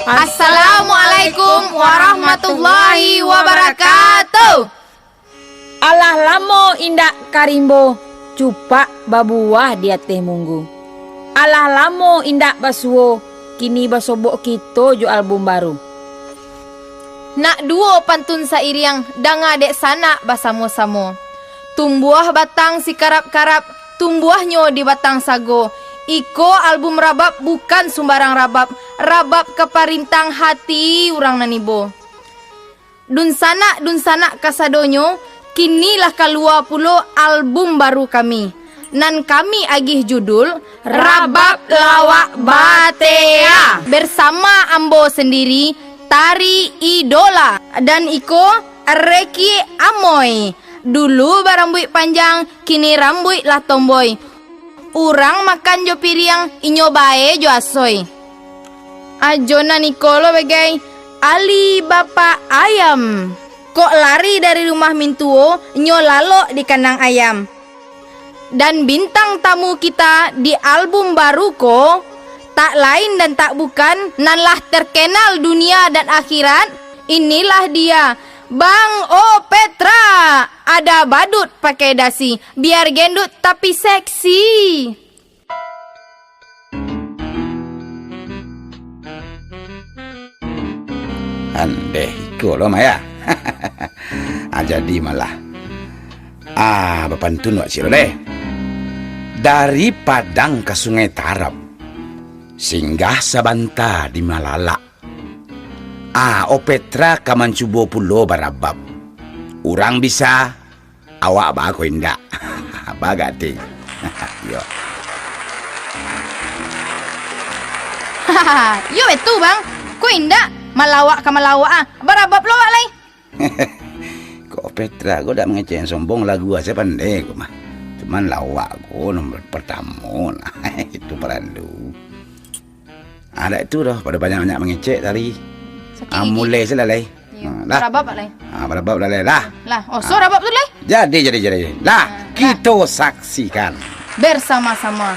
[SPEAKER 1] Assalamualaikum warahmatullahi wabarakatuh.
[SPEAKER 7] Alah lamo indak karimbo, cupak babuah dia teh munggu. Alah lamo indak basuo, kini basobok kita jo album baru.
[SPEAKER 1] Nak duo pantun sairiang danga dek sana basamo-samo. Tumbuah batang si karap-karap, tumbuahnyo di batang sago. Iko album rabab bukan sembarang rabab, rabab keparintang hati urang nanibo. Dun sana kasadonyo, kinilah kalua pulo album baru kami. Nan kami agih judul Rabab Lawak Batea. Bersama ambo sendiri, Tari Idola dan Iko Reki Amoy. Dulu barambut panjang, kini rambut lah tomboy. Urang makan jo piriang, inyo bae jo asoy. Ajona Nikolo bagai Ali Bapak Ayam. Kok lari dari rumah mintuo, nyo lalo di kandang ayam. Dan bintang tamu kita di album baru ko, tak lain dan tak bukan, nanlah terkenal dunia dan akhirat. Inilah dia, Bang O Petra. Ada badut pakai dasi, biar gendut tapi seksi.
[SPEAKER 8] Andeh iko lo Maya. Jadi malah bapantun wak siro deh. Dari Padang ke Sungai Tarap, singgah sabanta di Malala. O Petra kamancubo pulo barabab. Urang bisa, awak bago indak. Bagati. Yo.
[SPEAKER 1] Yo itu bang, ku indak malawak ke malawak barabab lo lay.
[SPEAKER 8] Kok Petra, gue udah mengecewain sombong lah gue, saya pandai gue mah. Cuman lawak gue nomor pertama, nah itu perandu. Ada itu dah, pada banyak-banyak mengecek tadi. Mulai sih lah lay.
[SPEAKER 1] Barabab lay.
[SPEAKER 8] Barabab lah lay lah.
[SPEAKER 1] Lah, so rabab tu lay.
[SPEAKER 8] Jadi. Lah, kita saksikan
[SPEAKER 1] bersama-sama.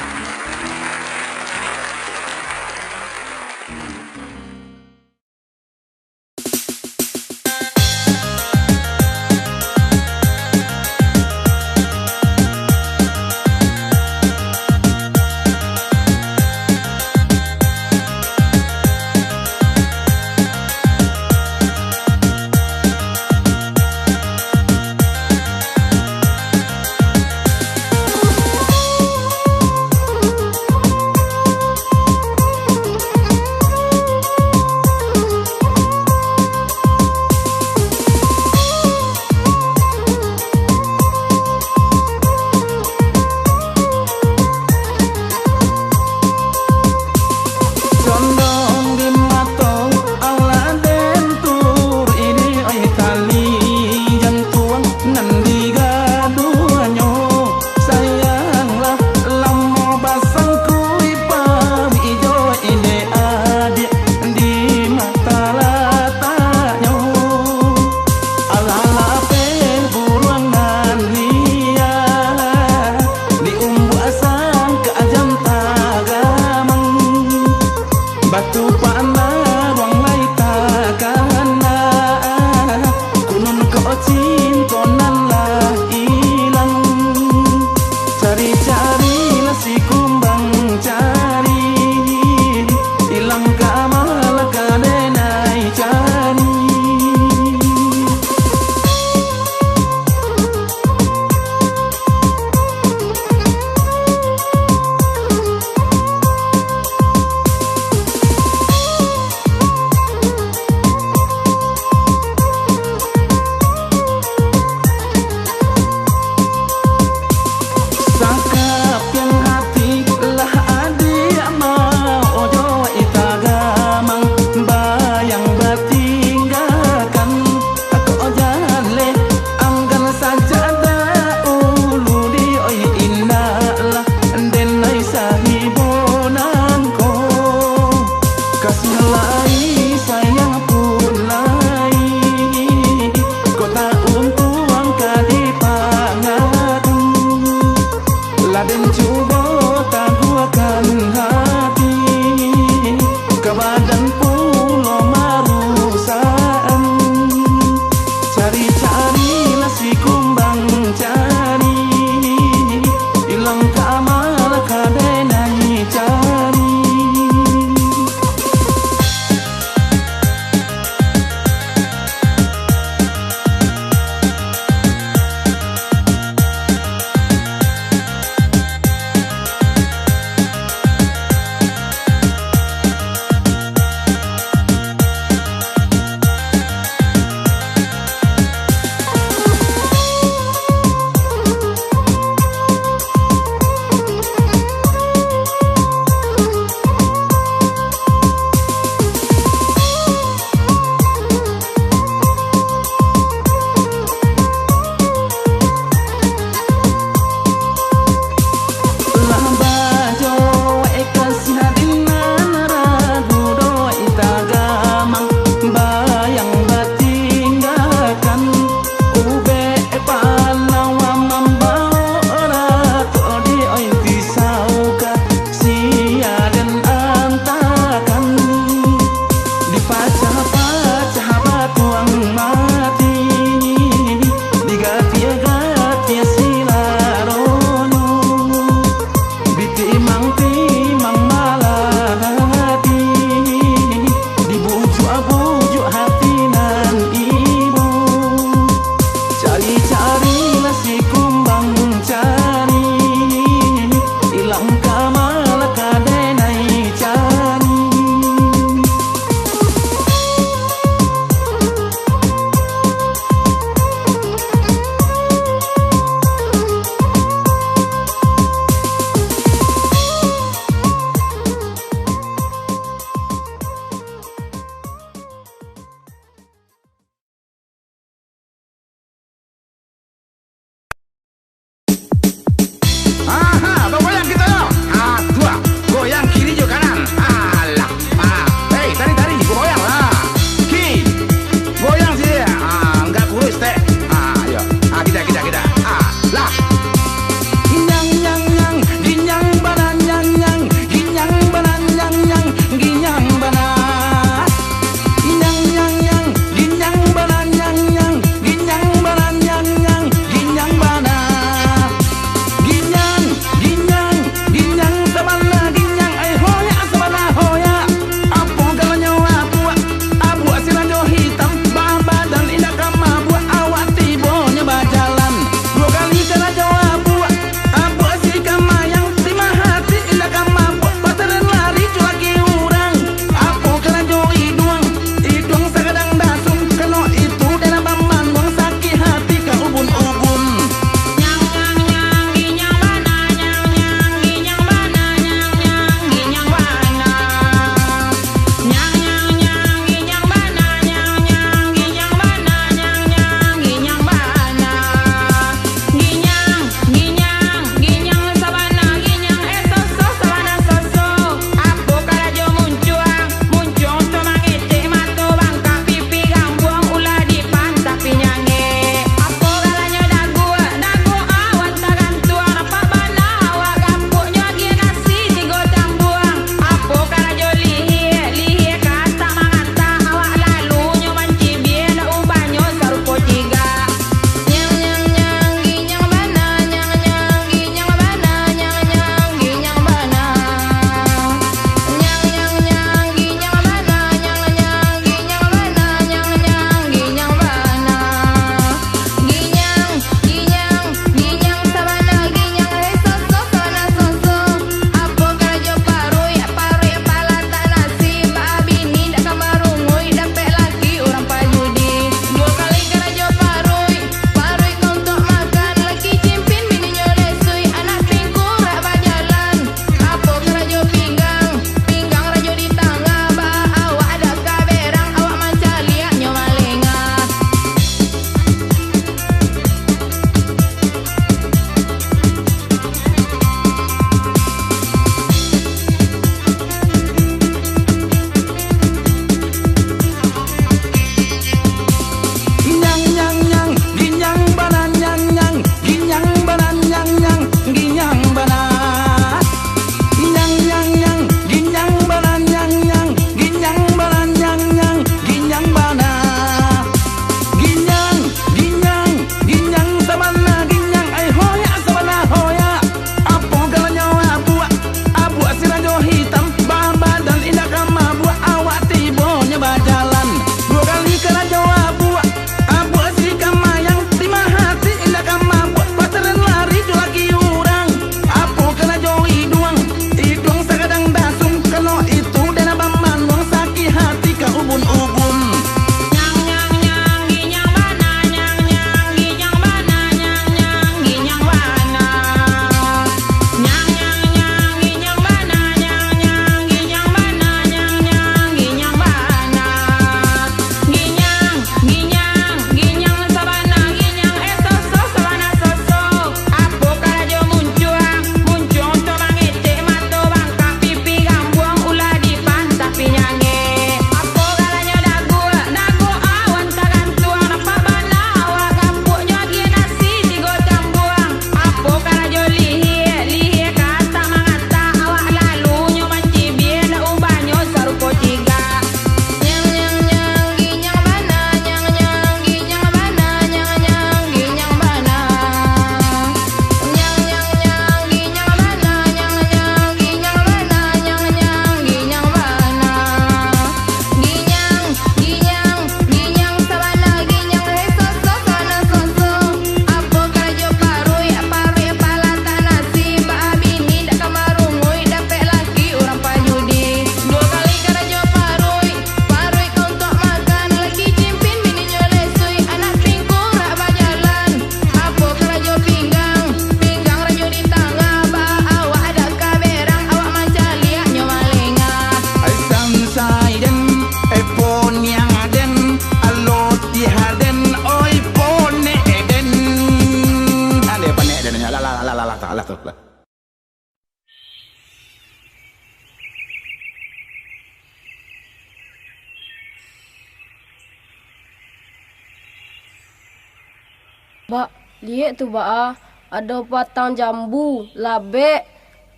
[SPEAKER 9] Bak, lihat tu bak ada batang jambu, labek.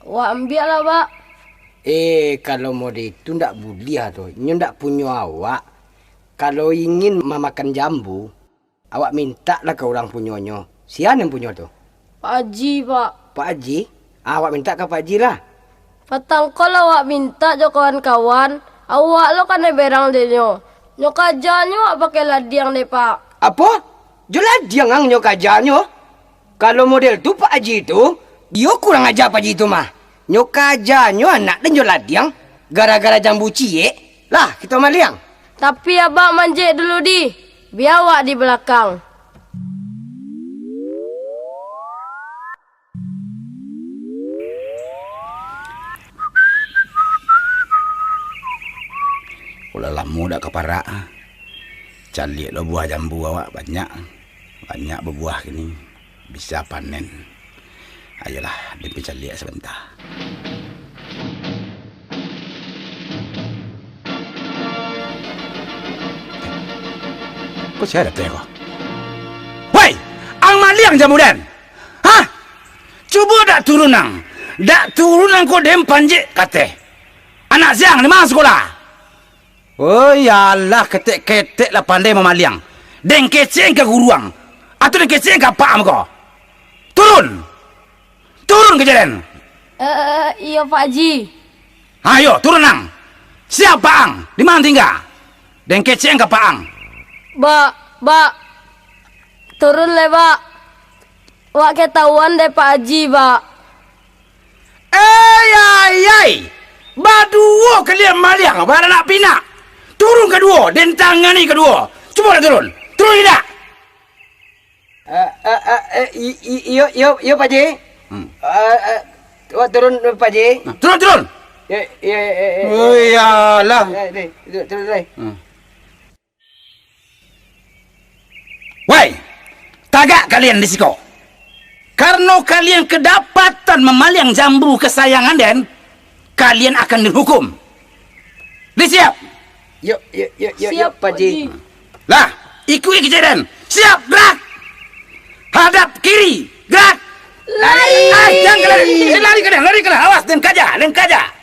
[SPEAKER 9] Wak ambil lah bak.
[SPEAKER 10] Kalau model itu ndak boleh tu. Nyo ndak punya awak. Kalau ingin memakan jambu, awak minta lah ke orang punyanya. Siapa yang punya tu?
[SPEAKER 9] Pak Haji, Pak.
[SPEAKER 10] Pak Haji? Awak minta ke Pak Haji lah.
[SPEAKER 9] Patang kalau awak minta jo kawan-kawan, awak lo kan berang denyo. Nyo kajanyo awak pakai ladiang deh, Pak.
[SPEAKER 10] Apa? Jo ladiang ang nyo kajanyo? Kalau model tu Pak Haji tu, dia kurang ajar Pak Haji tu mah. Nyo kajanyo anak dan nyo ladiang gara-gara jambu cie. Lah, kita maliang.
[SPEAKER 9] Tapi abang manjek dulu di. Biar awak di belakang.
[SPEAKER 8] Ulah lama dah keparak. Calik lo buah jambu awak banyak. Banyak berbuah kini. Bisa panen. Ayolah, dia calik sebentar. Kok saya datang kok? Woi, ang maliang jambu den. Hah? Cuba dak turun nang. Dak turun nang kok dem panjek kate. Anak siang di mana sekolah? Oh yalah, ketek-ketek lah pandai memaliang. Den keceng ke guruang. Atau den keceng ke pak kau? Turun. Turun ke jalan.
[SPEAKER 9] Iya Pak Haji.
[SPEAKER 8] Ayo, turun nang. Siapa ang? Di mana tinggal? Den keceng ke pak ang?
[SPEAKER 9] Bak. Turun le, Bak. Wak ketahuan deh Pak Haji, Bak.
[SPEAKER 8] Ay. Baduo kalian maliang, barang nak pinak. Turun kedua, dan tangani kedua. Cuba dah turun. Turun tidak?
[SPEAKER 10] Yo Pak Haji. Wak turun Pak Haji.
[SPEAKER 8] Turun. Oh iyalah.
[SPEAKER 10] Turun.
[SPEAKER 8] Woi, tagak kalian di siko. Karena kalian kedapatan memaliang jambu kesayangan den, kalian akan dihukum. Disiap.
[SPEAKER 10] Yo Pak Haji.
[SPEAKER 8] Lah, ikuti kejadian. Siap, gerak. Hadap kiri, gerak. Lari. Jangan lari kalian. Awas, dan kaja.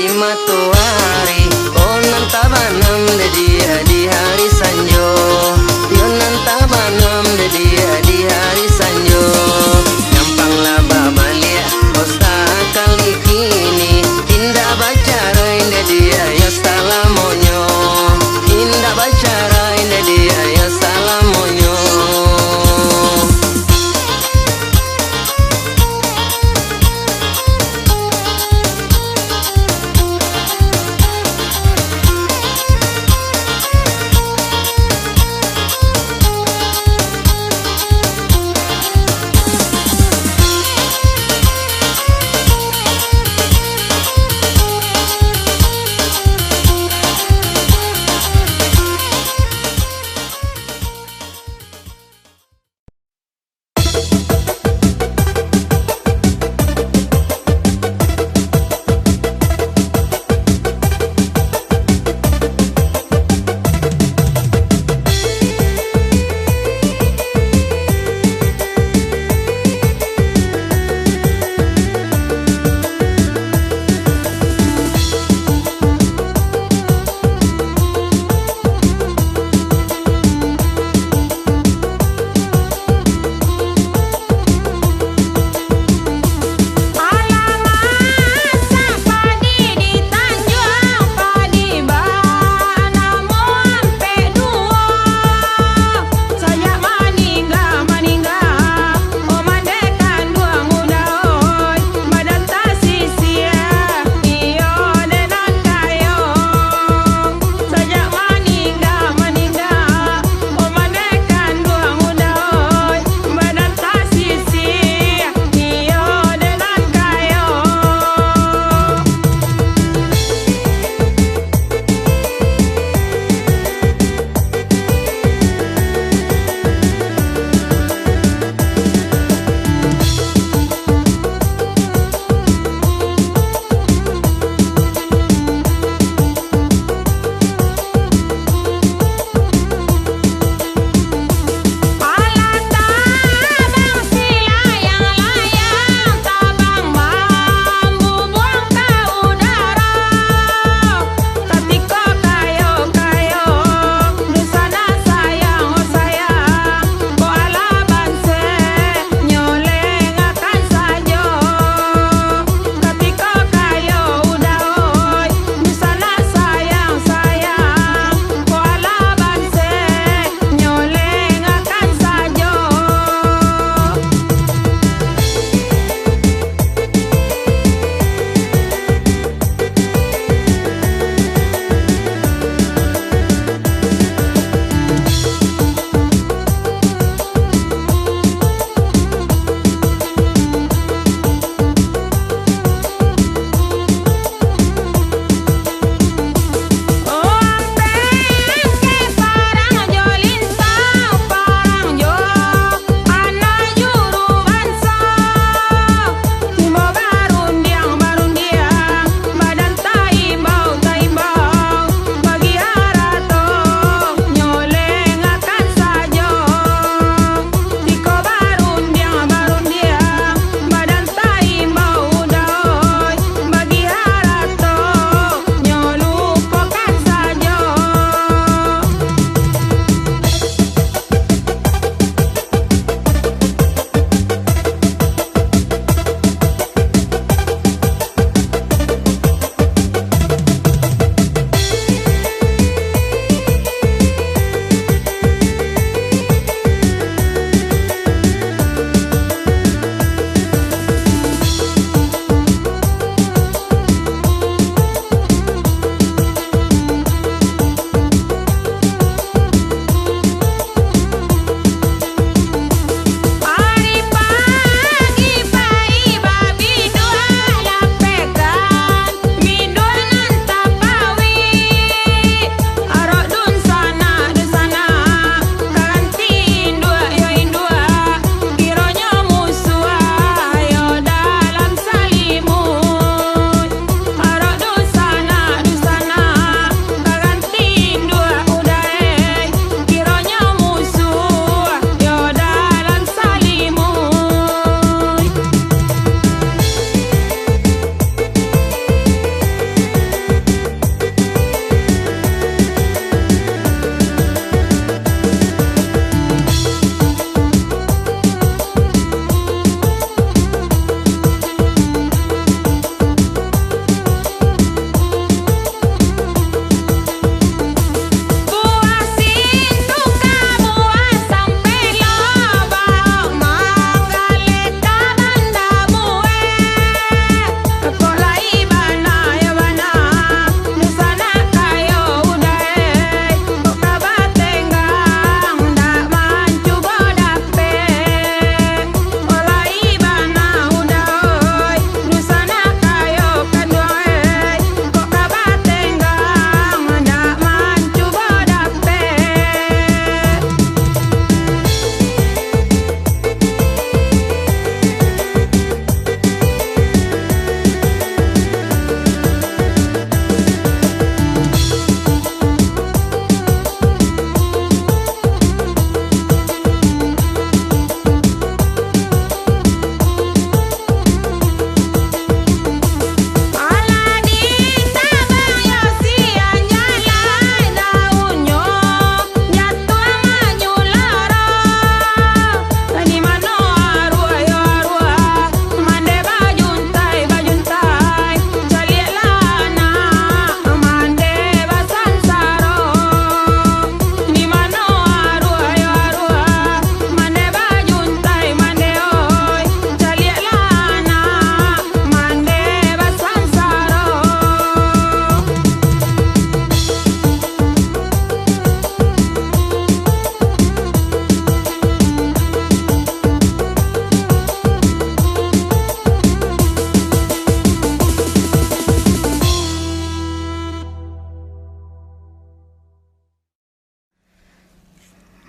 [SPEAKER 4] di matuari konan tabanam de dia di hari sanjo yonan tabanam de dia di hari sanjo gampang laba balia kosta kali kini indah bacara indah dia ya salamonyo indah bacara indah dia ya salamonyo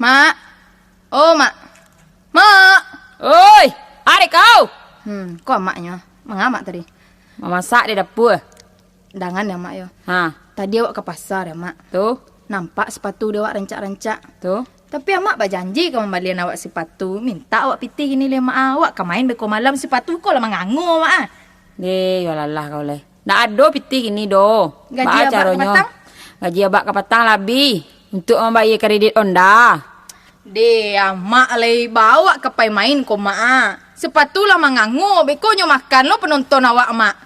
[SPEAKER 11] Mak. Oh, Mak. Mak.
[SPEAKER 7] Oi, adik kau.
[SPEAKER 11] Kok maknya? Mengamak tadi.
[SPEAKER 7] Memasak di dapur.
[SPEAKER 11] Dangan ya, Mak ya.
[SPEAKER 7] Ha,
[SPEAKER 11] Tadi awak ke pasar ya, Mak.
[SPEAKER 7] tuh,
[SPEAKER 11] Nampak sepatu dia awak rancak-rancak.
[SPEAKER 7] tuh.
[SPEAKER 11] Tapi amak berjanji kau membalian awak sepatu. Minta awak pitih ini le mak awak. Kau main beko malam sepatu kau lah mengangur mak.
[SPEAKER 7] Yolalah kau leh. Nak ada pitih ini do.
[SPEAKER 11] Gaji
[SPEAKER 7] Ba
[SPEAKER 11] abak
[SPEAKER 7] caranya.
[SPEAKER 11] ke petang?
[SPEAKER 7] Gaji abak ke petang lebih untuk membayar kredit Honda.
[SPEAKER 11] Amak le bawa ke pai main kau mak. Sepatu lah mengangur. Beko nyo makan lo penonton awak mak.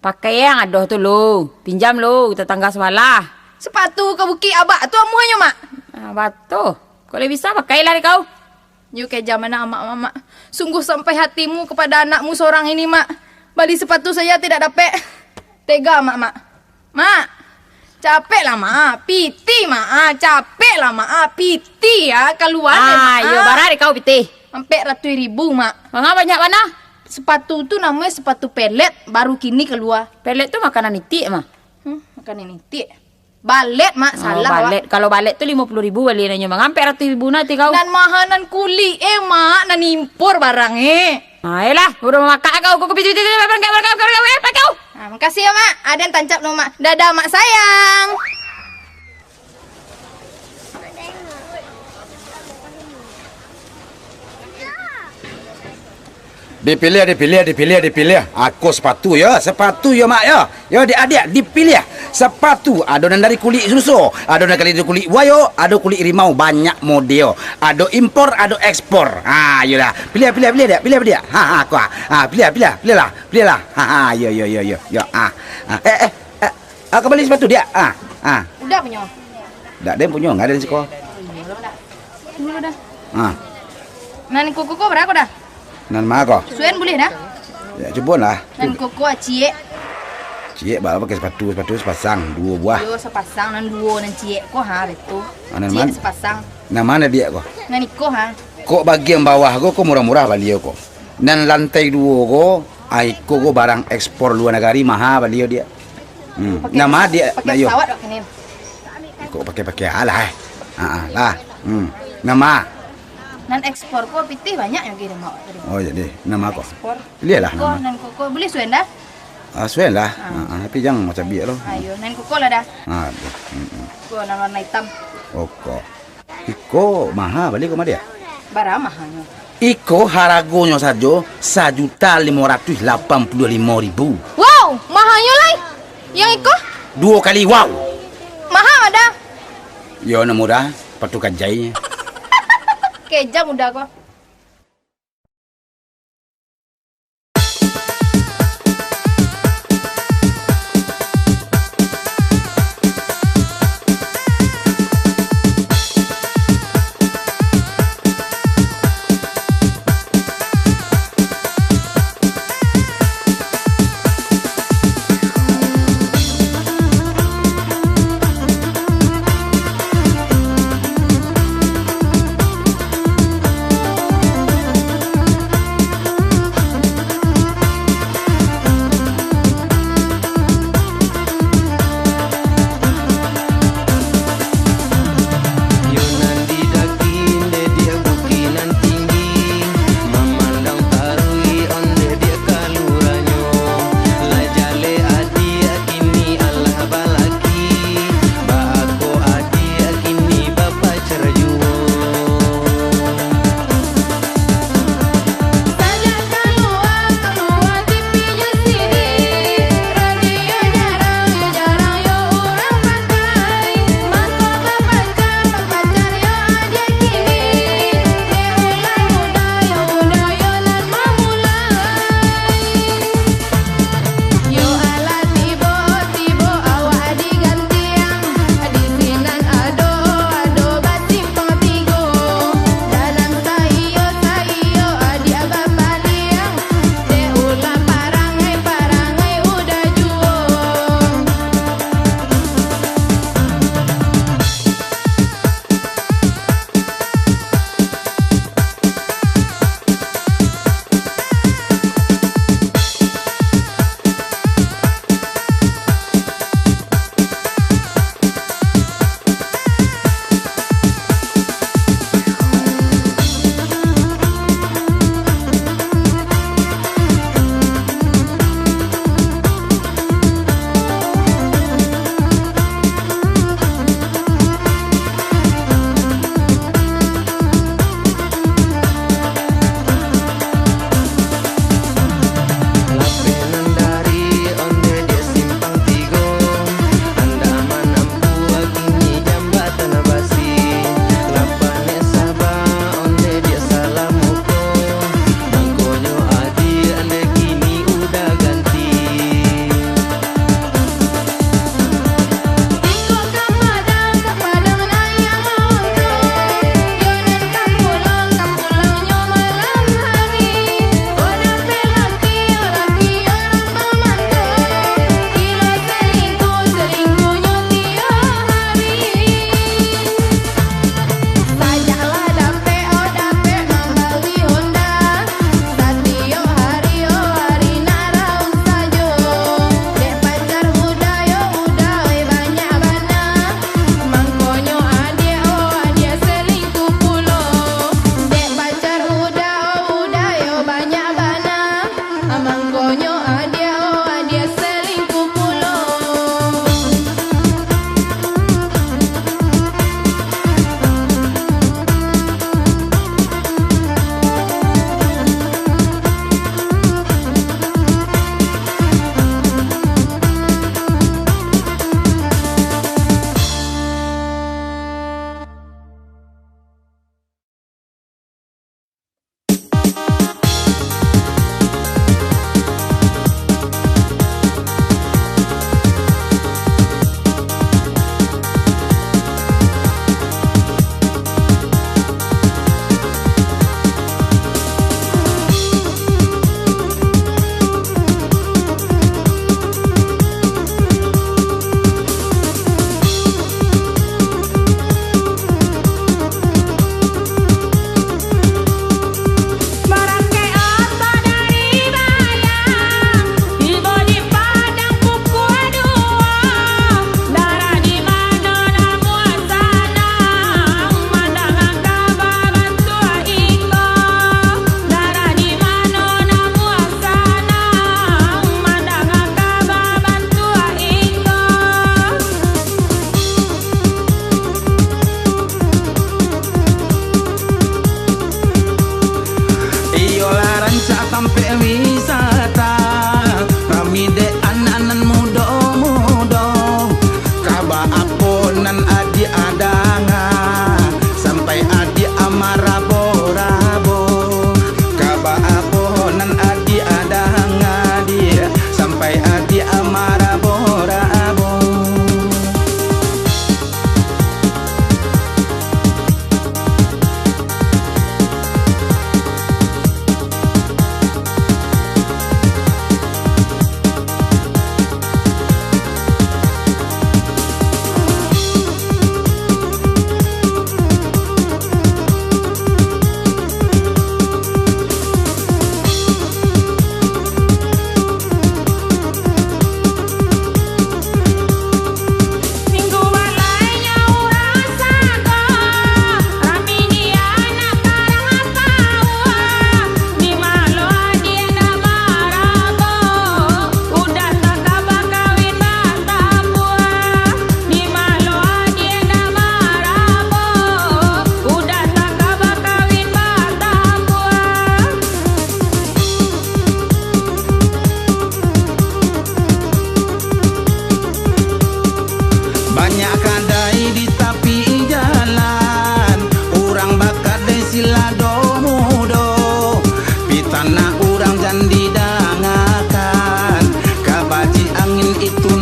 [SPEAKER 7] Pakai yang ada tu lo. Pinjam lo tetangga sebelah.
[SPEAKER 11] Sepatu ke bukit abak tu amuhnya mak.
[SPEAKER 7] Batu. Kalau bisa pakailah kau.
[SPEAKER 11] You ke mana amak-amak. Sungguh sampai hatimu kepada anakmu seorang ini mak. Bali sepatu saya tidak dapat. Tega mak. Mak. Capek lah mak. Piti mak. Capek lah mak. Piti ya. Keluar mak.
[SPEAKER 7] Yo barang kau pitih.
[SPEAKER 11] Sampai ratus ribu mak.
[SPEAKER 7] Mengapa banyak mana?
[SPEAKER 11] Sepatu tu namanya sepatu pelet. Baru kini keluar.
[SPEAKER 7] Pelet tu makanan itik mah.
[SPEAKER 11] Makan ini tik. Balet mak. Salah
[SPEAKER 7] balet. Kalau balet tu 50.000 beli nanya bang. Sampai 100.000 nanti kau.
[SPEAKER 11] Dan mahanan kuli mak. Nan impor barang
[SPEAKER 7] Ayolah, udah mau makan kau pitih kau.
[SPEAKER 11] Makasih ya mak. Ada yang tancap no mak. Dadah mak sayang.
[SPEAKER 8] Dipilih. Aku sepatu ya mak ya. Ya adik-adik dipilih. Sepatu adonan dari kulit susu, adonan dari kulit wayo, ada kulit rimau, banyak model. Ada impor, ada ekspor. Yolah. Pilih dia. Aku. Pilih lah. Yo. Aku beli sepatu dia.
[SPEAKER 11] Udah punya.
[SPEAKER 8] Dak dia punya, enggak ada di sekolah.
[SPEAKER 11] Dulu dah.
[SPEAKER 8] Nani
[SPEAKER 11] koko berapa dah?
[SPEAKER 8] Nan mah kok.
[SPEAKER 11] Suen boleh dah.
[SPEAKER 8] Ya coba lah.
[SPEAKER 11] Nan koko cie.
[SPEAKER 8] Cie bawa pakai sepatu sepasang 2 buah.
[SPEAKER 11] Yo sepasang nan 2 nan cie ko betul.
[SPEAKER 8] Nan
[SPEAKER 11] Cie
[SPEAKER 8] mana?
[SPEAKER 11] sepasang.
[SPEAKER 8] Nan mana dia kok?
[SPEAKER 11] Nan iko
[SPEAKER 8] Kok bagian bawah kok murah-murah baliau kok. Nan lantai 2 kok kok barang ekspor luar negara mahal baliau dia. Nama dia
[SPEAKER 11] pakai pesawat kok ini.
[SPEAKER 8] Kok pakai alah. Lah. Nama
[SPEAKER 11] Nan ekspor ko pitih banyak yang kira mau.
[SPEAKER 8] Oh jadi nama kok.
[SPEAKER 11] Ekspor.
[SPEAKER 8] Lihatlah
[SPEAKER 11] Kok
[SPEAKER 8] nama.
[SPEAKER 11] nan koko boleh suen dah.
[SPEAKER 8] Suen lah. Tapi jangan macam biar loh.
[SPEAKER 11] Ayo nan koko lah dah. Ko nan warna hitam.
[SPEAKER 8] Kok. Iko mahal balik kok dia.
[SPEAKER 11] Barang mahalnya.
[SPEAKER 8] Iko haragonya saja 1.585.000.
[SPEAKER 11] Wow, mahalnya lah. Yang iko?
[SPEAKER 8] 2 kali wow.
[SPEAKER 11] Mahal ada.
[SPEAKER 8] Yo murah, patukan jainya.
[SPEAKER 11] Kejam udah kok.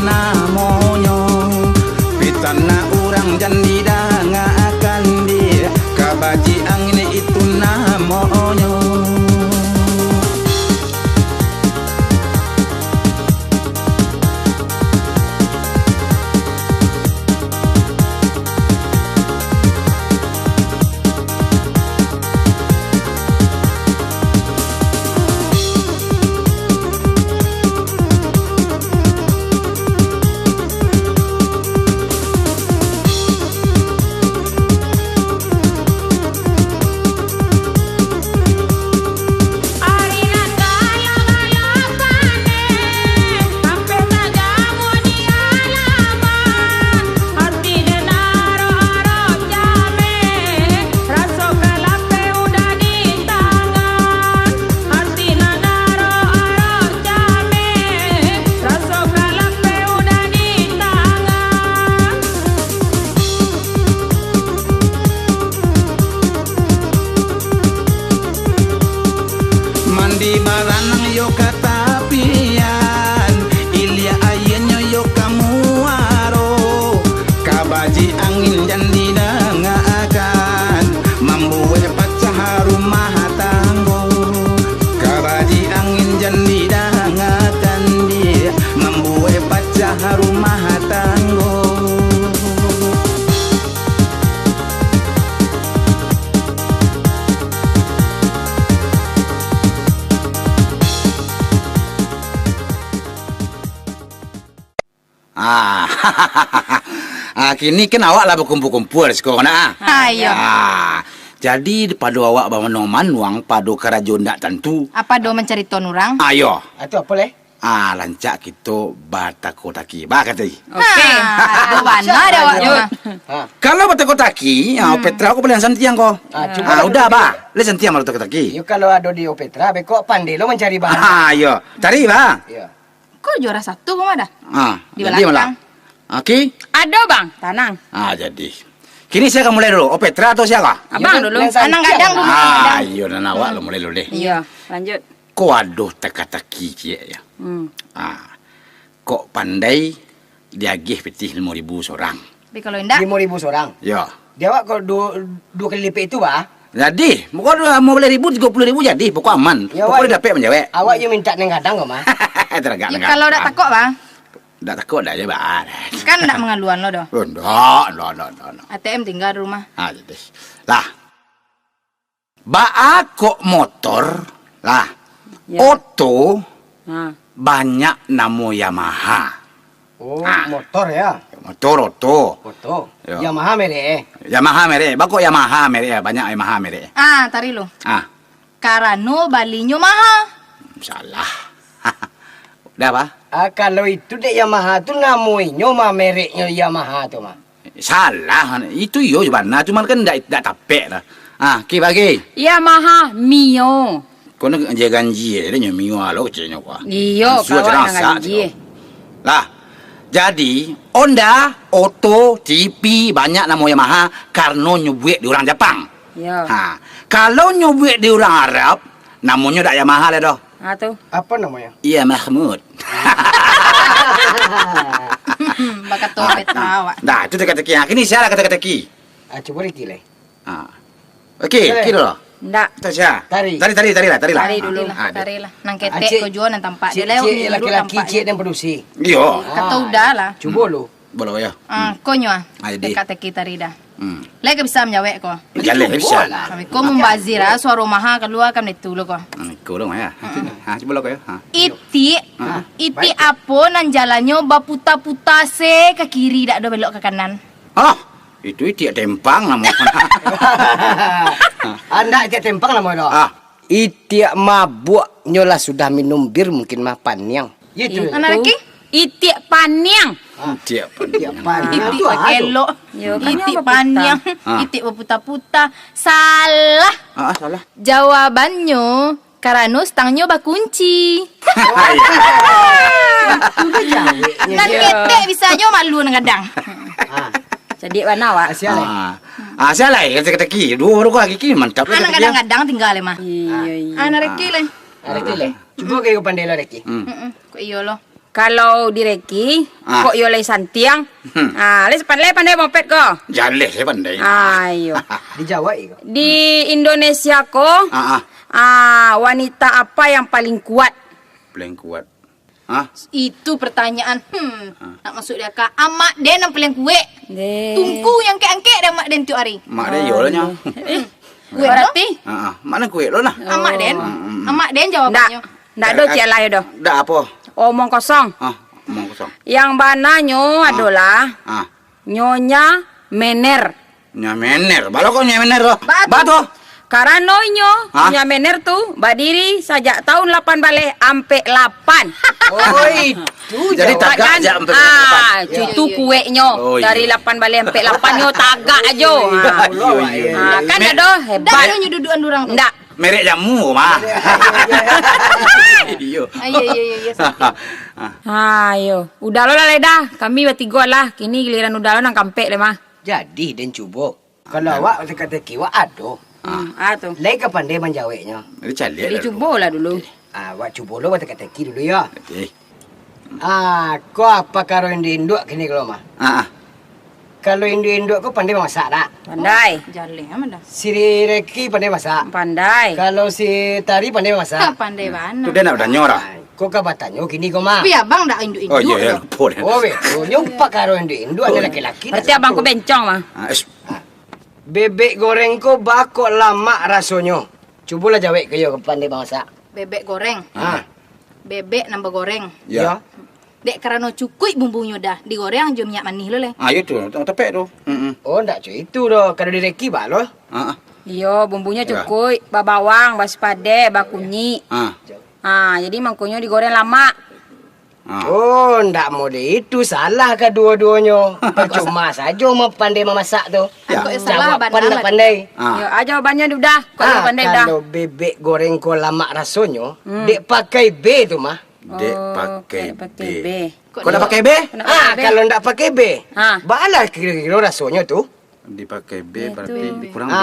[SPEAKER 8] namonyo pitana urang jandi danga akan dia kabaji angin itu namonyo. Mandi baranang yo katapian Ilya ayenyo yo kamuaro kabaji angin jandi danga akan membuat pecah rumah tanggo kabaji angin jandi danga akan dia membuat pecah rumah tanggo. Kini kan awak lah berkumpul-kumpul di sekolah nak.
[SPEAKER 11] Ayo.
[SPEAKER 8] Jadi pada awak bawa noman wang pada kerajaan tak tentu.
[SPEAKER 11] Apa do mencari ton orang?
[SPEAKER 8] Ayo.
[SPEAKER 10] Itu apa leh?
[SPEAKER 8] Lancak kita batakotaki. Bah kata.
[SPEAKER 11] Okey. Ada mana ada awak ni?
[SPEAKER 8] Kalau batakotaki, Petra aku boleh santiang kau. Udah bah. Le santiang malu batakotaki.
[SPEAKER 10] Yo kalau ada di Petra, bekok pandai lo mencari bahan.
[SPEAKER 8] Ayo. Cari bah.
[SPEAKER 10] Iya.
[SPEAKER 11] Kok juara satu kau ada?
[SPEAKER 8] Di belakang. Okey.
[SPEAKER 7] Ada bang, tanang.
[SPEAKER 8] Jadi. Kini saya akan mulai dulu. Petra atau siapa?
[SPEAKER 7] Abang dulu.
[SPEAKER 11] Anang kadang dulu.
[SPEAKER 8] Ayo dan awak lo mulai dulu deh.
[SPEAKER 7] Iya, lanjut.
[SPEAKER 8] Kok aduh teka-teki cie ya. Kok pandai diagih petih 5.000 seorang.
[SPEAKER 11] Tapi kalau indah
[SPEAKER 10] 5.000 seorang.
[SPEAKER 8] Ya.
[SPEAKER 10] Dia awak kalau dua kali lipat itu bah.
[SPEAKER 8] Jadi, pokoknya mau beli 30.000 jadi, pokok aman.
[SPEAKER 10] Ya,
[SPEAKER 8] pokoknya dapat menjawab.
[SPEAKER 10] Awak yang minta neng kadang kok mah.
[SPEAKER 8] Teragak.
[SPEAKER 11] Ya, kalau dak takut bang.
[SPEAKER 8] Dak takut dah je bah.
[SPEAKER 11] Kan ndak mengaluan lo doh.
[SPEAKER 8] Ndak.
[SPEAKER 11] ATM tinggal di rumah.
[SPEAKER 8] Jadi. Lah. Ba kok motor lah.
[SPEAKER 7] Ya.
[SPEAKER 8] Oto banyak namo Yamaha.
[SPEAKER 10] Oh, motor ya.
[SPEAKER 8] Motor oto.
[SPEAKER 10] Motor.
[SPEAKER 8] Ya.
[SPEAKER 10] Yamaha mere.
[SPEAKER 8] Yamaha mere. Bako Yamaha mere banyak Yamaha mere.
[SPEAKER 11] Tari lo.
[SPEAKER 9] Karano balinyo maha.
[SPEAKER 8] Salah. Dah apa?
[SPEAKER 10] Kalau itu dek Yamaha tu namanya mah mereknya Yamaha tu mah.
[SPEAKER 8] Salah. Itu yo mana cuma kan tak tapek lah. Ki bagi.
[SPEAKER 7] Yamaha Mio.
[SPEAKER 8] Kau nak janji dia Mio alo kecilnya kuah.
[SPEAKER 7] Iyo, kawan nak janji.
[SPEAKER 8] Lah. Jadi, Honda, Auto, TV banyak nama Yamaha karena nyubuik di orang Jepang.
[SPEAKER 7] Ya.
[SPEAKER 8] Kalau nyubuik di orang Arab, namanya tak Yamaha lah dah.
[SPEAKER 7] Tu.
[SPEAKER 10] Apa namanya?
[SPEAKER 8] Iya Mahmud.
[SPEAKER 11] Bakat topet awak.
[SPEAKER 8] Dah, itu teka-teki. Kini saya lah kata-kata-teki.
[SPEAKER 10] Coba Riki lah.
[SPEAKER 8] Okey, kira lah.
[SPEAKER 7] Ndak.
[SPEAKER 8] Tasya.
[SPEAKER 10] Tari
[SPEAKER 8] lah.
[SPEAKER 11] Tari dulu. Tari lah. Nang ketek ko jual nang tampak dia lewat.
[SPEAKER 10] Cik laki-laki cik dan produksi.
[SPEAKER 8] Iyo.
[SPEAKER 11] Kata udah lah.
[SPEAKER 10] Cuba lu.
[SPEAKER 8] Boleh ya.
[SPEAKER 11] Konyo
[SPEAKER 8] Jadi.
[SPEAKER 11] dekat teki tari dah. Lagi bisa menjawab ko.
[SPEAKER 8] Jalan bisa.
[SPEAKER 11] Kami ko membazir suara maha keluar kami itu lo ko.
[SPEAKER 8] Kau dong ya. Coba lo ya.
[SPEAKER 11] Iti apa nan jalannya baputa-puta se ke kiri dak do belok ke kanan.
[SPEAKER 8] Itu tiak tempang nama.
[SPEAKER 10] Anda tiak tempang nama dah. Itiak mabuk nyolah sudah minum bir mungkin mah panyang.
[SPEAKER 11] Itu. Anak lagi?
[SPEAKER 7] Itiak panyang.
[SPEAKER 8] Tiak
[SPEAKER 10] panyang.
[SPEAKER 11] Itik pakelok. Itik panyang. Itik baputa-puta. Salah.
[SPEAKER 8] Salah.
[SPEAKER 11] Jawabannya karena stangnya bakunci. Dan ketek bisanya malu kadang.
[SPEAKER 7] Jadi mana awak?
[SPEAKER 8] Salah ya kata-kata dua lagi kini mantap.
[SPEAKER 11] Anak kadang-kadang tinggal mah.
[SPEAKER 7] Iya.
[SPEAKER 11] Anak Reki le.
[SPEAKER 10] Coba kayak pandai lah Reki.
[SPEAKER 11] Kok iyo lo.
[SPEAKER 7] Kalau direki,
[SPEAKER 8] Ah.
[SPEAKER 7] kok yo lay santiang. Le pandai moped ko.
[SPEAKER 8] Jaleh saya pandai.
[SPEAKER 7] Ayo.
[SPEAKER 10] Di Jawa iko.
[SPEAKER 7] Di Indonesia ko, wanita apa yang paling kuat?
[SPEAKER 8] Paling kuat. Hah?
[SPEAKER 11] Itu pertanyaan. Nak masuk dia kak. Amak Den yang paling kue. Tungku yang angke dah mak Den tu hari.
[SPEAKER 8] Mak dia yo lah nya.
[SPEAKER 11] Kue berarti?
[SPEAKER 8] Mana kue lo lah?
[SPEAKER 11] Amak Den. Amak Den jawabannya.
[SPEAKER 7] Ndak do cik lah do.
[SPEAKER 8] Ndak apa?
[SPEAKER 7] Omong kosong.
[SPEAKER 8] Omong kosong.
[SPEAKER 7] Yang bananyo adalah Nyonya Mener.
[SPEAKER 8] Nya mener. Balo kok nya mener lo?
[SPEAKER 7] Batu. Karena Nyonya Mener tuh berdiri sejak tahun 8 balik ampe 8.
[SPEAKER 10] Oh itu.
[SPEAKER 8] Jadi tagak aja ampe 8.
[SPEAKER 7] Cutu kuenya dari 8 balik ampe 8 nyo tagak aja. Kan ada hebat.
[SPEAKER 11] Dah ada nyududuan durang tu.
[SPEAKER 7] Ndak.
[SPEAKER 8] Merek jamu mah. Iyo.
[SPEAKER 11] Iya.
[SPEAKER 7] Ayo, udah lo lah dah. Kami bertiga lah. Kini giliran udah lo nang kampek le mah.
[SPEAKER 10] Jadi Den cuba. Kalau awak teka-teki wak ado.
[SPEAKER 7] Tu.
[SPEAKER 10] Lai ke pandai menjawabnya.
[SPEAKER 8] Jadi calik.
[SPEAKER 7] Jadi cuba lah dulu.
[SPEAKER 10] Awak cuba lo teka-teki dulu ya. Kau apa karo induk kini kalau mah? Kalau induk kau pandai masak tak?
[SPEAKER 7] Pandai.
[SPEAKER 11] Jaleh amat dah.
[SPEAKER 10] Si Reki pandai masak.
[SPEAKER 7] Pandai.
[SPEAKER 10] Kalau si Tari pandai masak.
[SPEAKER 11] Pandai mana?
[SPEAKER 8] Tu dia nak tanya orang.
[SPEAKER 10] Kau kabatannya kini kau mah.
[SPEAKER 11] Tapi abang dah induk-induk.
[SPEAKER 8] Oh iya, boleh.
[SPEAKER 10] Oh betul. Nyumpak karo induk ada laki-laki.
[SPEAKER 7] Berarti abang ku bencong mah.
[SPEAKER 10] Bebek goreng ko bako lama rasanya. Cubalah jawab ke yo pandai masak.
[SPEAKER 11] Bebek goreng. Bebek nambah goreng.
[SPEAKER 8] Ya.
[SPEAKER 11] Dek karena cukup bumbunya dah. Digoreng jom minyak manis lo le.
[SPEAKER 8] Ayo tu, tepek tu.
[SPEAKER 10] Oh ndak cuy itu doh. Kalau direki bak lo.
[SPEAKER 7] Iyo, bumbunya cukup. Bawang, baspade, bakunyi. Jadi mangkunya digoreng lama.
[SPEAKER 10] Oh, ndak mode itu salah kedua-duanya. Percuma saja mau pandai memasak tu.
[SPEAKER 11] Aku salah
[SPEAKER 10] jawapan ndak pandai.
[SPEAKER 7] Yo, jawabannya udah. Kau pandai dah.
[SPEAKER 10] Kalau bebek goreng ko lama rasanya, dek pakai B tu mah.
[SPEAKER 8] Dek pakai B.
[SPEAKER 7] Kau
[SPEAKER 8] dah pakai B?
[SPEAKER 10] Kalau ndak pakai B, balah kira-kira rasanya tu.
[SPEAKER 8] Dipakai B berarti kurang B.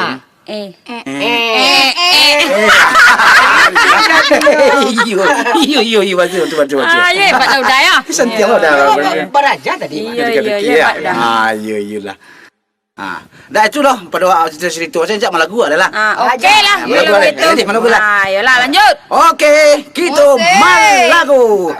[SPEAKER 8] Iyo baca.
[SPEAKER 7] Ayo, hebat dah udah ya.
[SPEAKER 8] Sentia lo dah.
[SPEAKER 10] Beraja tadi.
[SPEAKER 7] Iya, dah.
[SPEAKER 8] Iya. Dah itu loh pada cerita saya jak malagu adalah.
[SPEAKER 7] Okey lah.
[SPEAKER 8] Malagu itu. Malagu lah.
[SPEAKER 7] Ayolah lanjut.
[SPEAKER 8] Okey, kita malagu.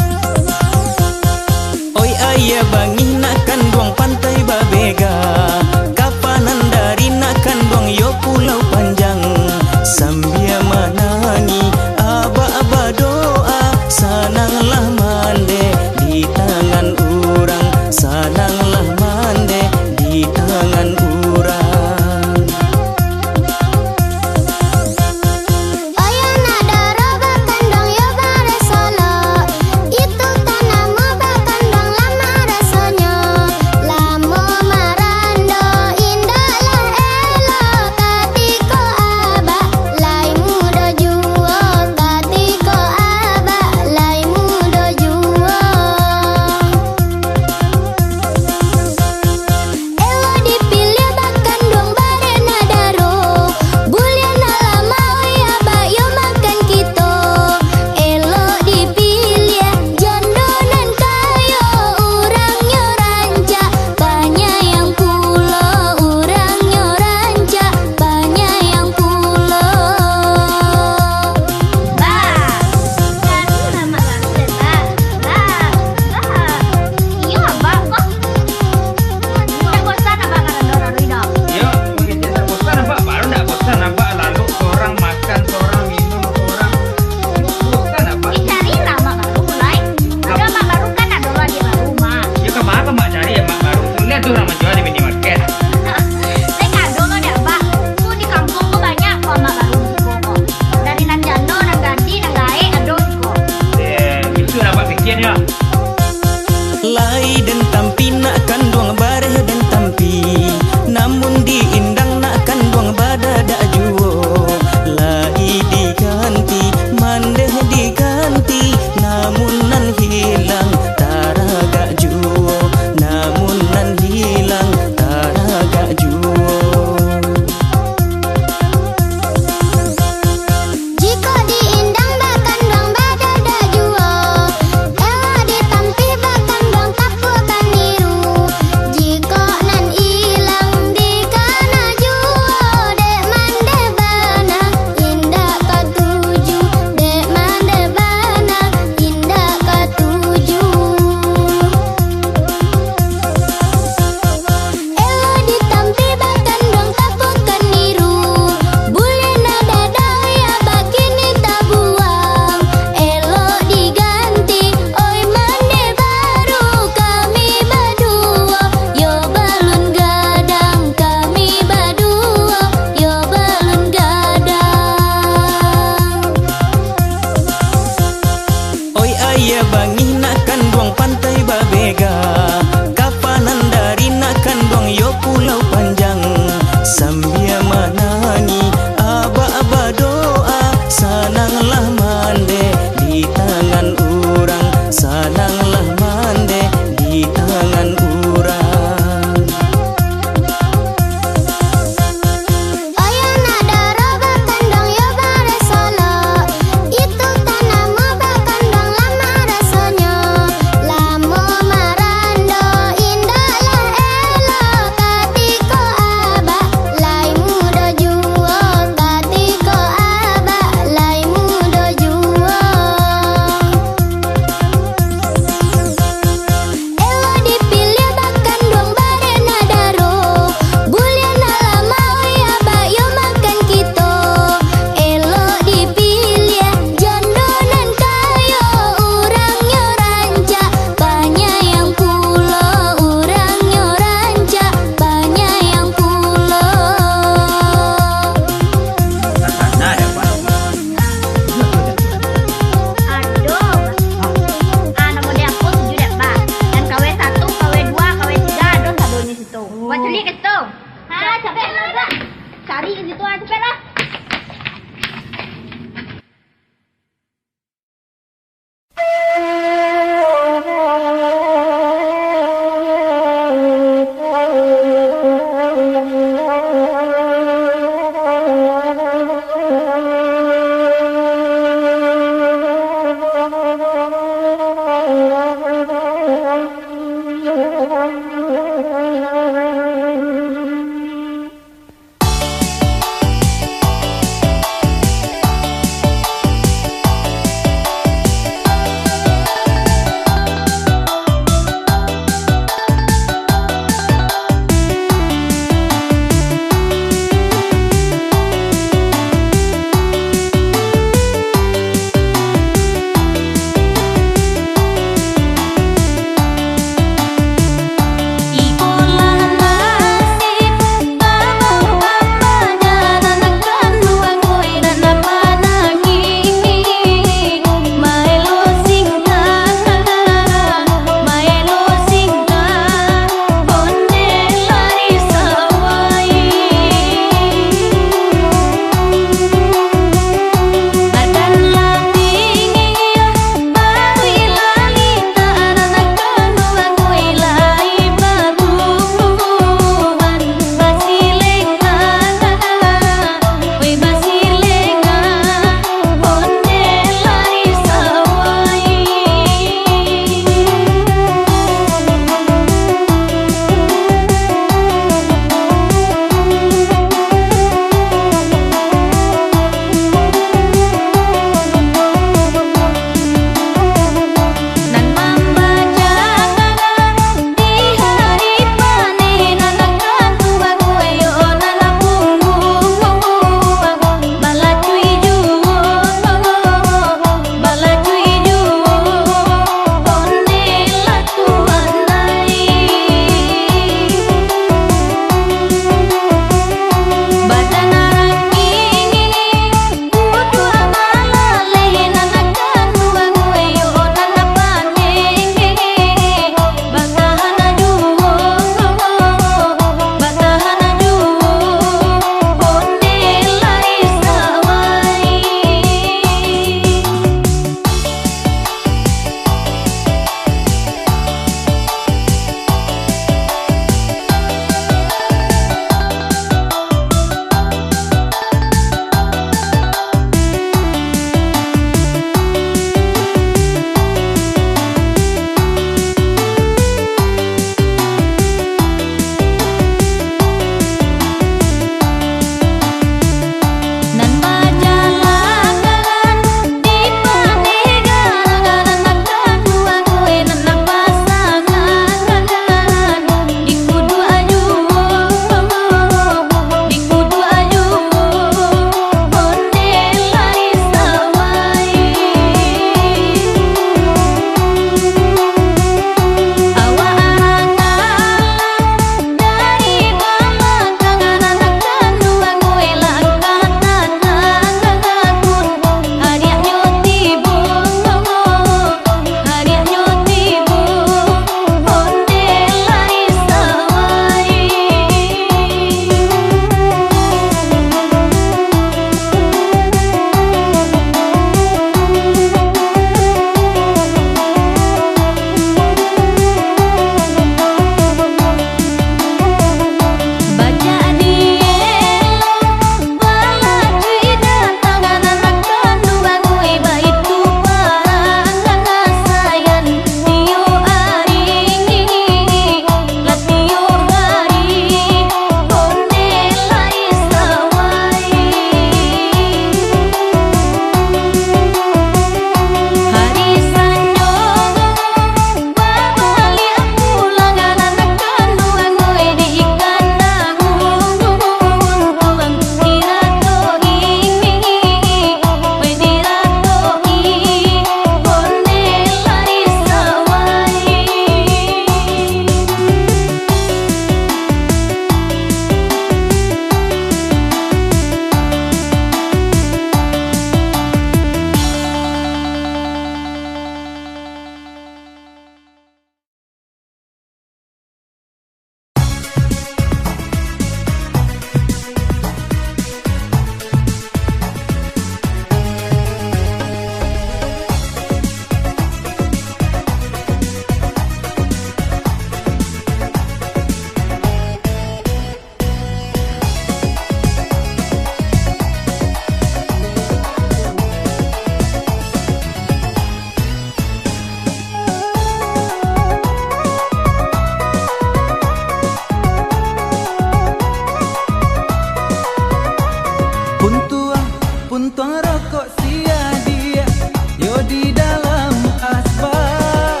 [SPEAKER 6] puntuang rokok sia dia yo di dalam asbak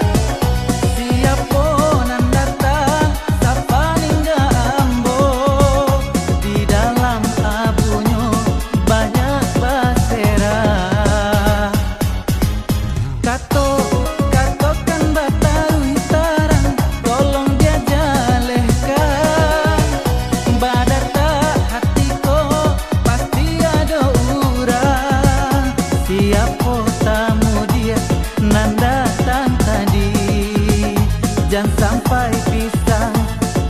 [SPEAKER 6] siapa nan datang sapa ningga ambo di dalam abunyo banyak basera katokan batarui tarang tolong dia jalehkan badata hatiko pasti ada urang siapa tamu dia nan datang tadi jangan sampai pisang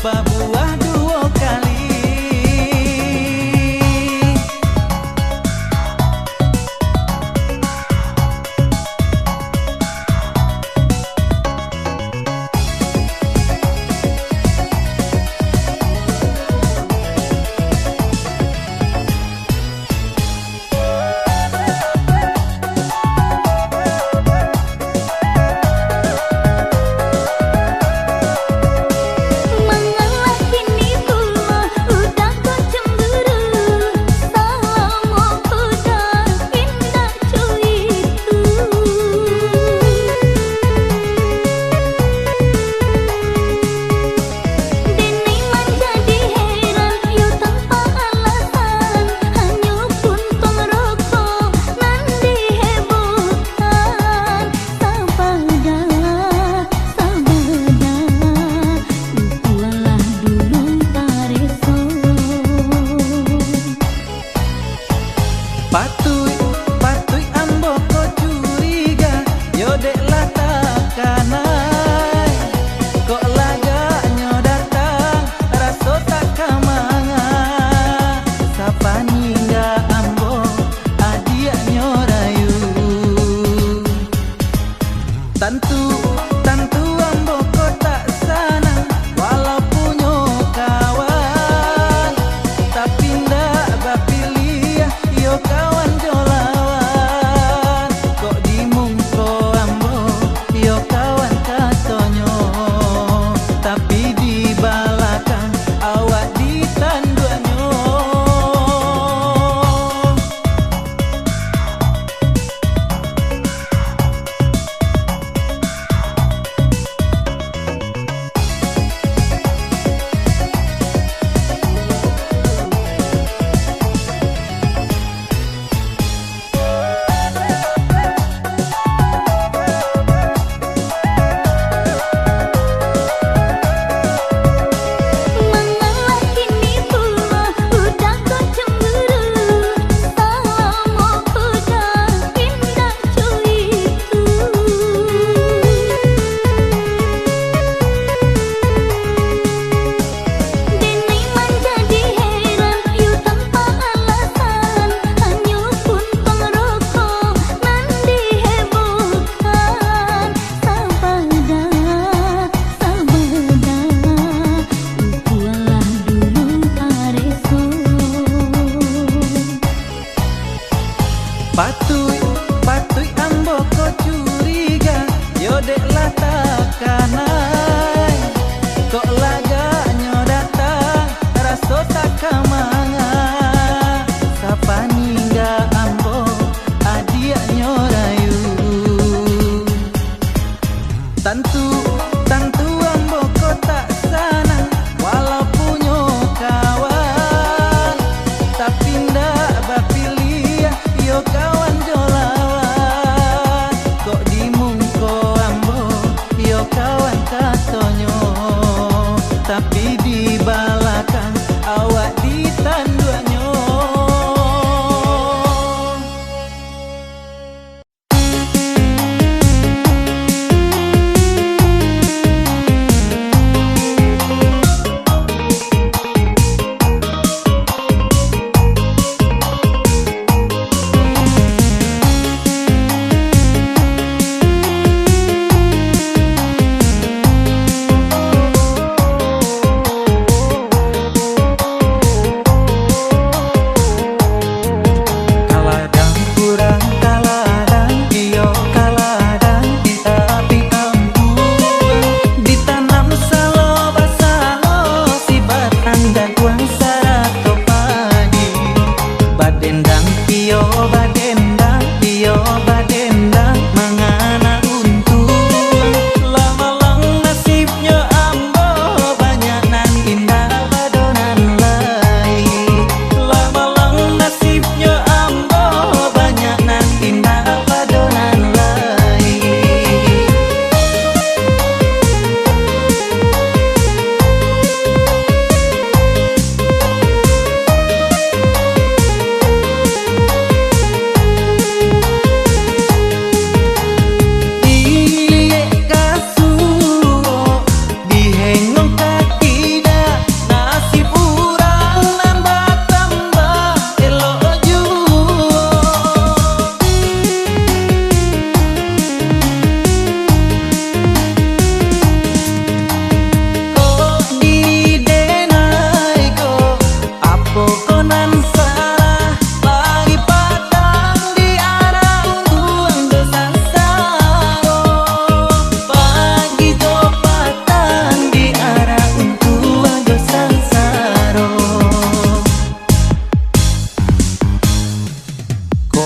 [SPEAKER 6] babuah dua kali.
[SPEAKER 1] Mengalah kini pula udah kau cemburu sama udah indah cuy itu Dini menjadi heran yo tanpa alasan hanya puntung rokok nan dihebohkan sabada lupalah dulu tareso
[SPEAKER 6] Patui ambo ko curiga yo dek lah takanai kok laganya datang raso tak kamanga sapa ningga ambo adiaknya rayu Tantu ambo ko tak sana walaupun yo kawan tapi ndak bapilih yo kawan jolawan kok dimungko ambo yo kawan katonyo tapi di balakang awak ditanduanyo.
[SPEAKER 1] Mengalah kini pula udah kau cemburu sama udah indah cuy itu Dini menjadi heran yo tanpa alasan hanya puntung rokok nan dihebohkan sabada lupalah dulu tareso
[SPEAKER 6] Patui ambo ko curiga yo dek lah takanai kok laganya datang raso tak kamanga sapa ningga ambo adiaknya rayu Tantu ambo ko tak sana walaupun yo kawan tapi ndak bapilih yo kawan jolawan kok dimungko ambo yo kawan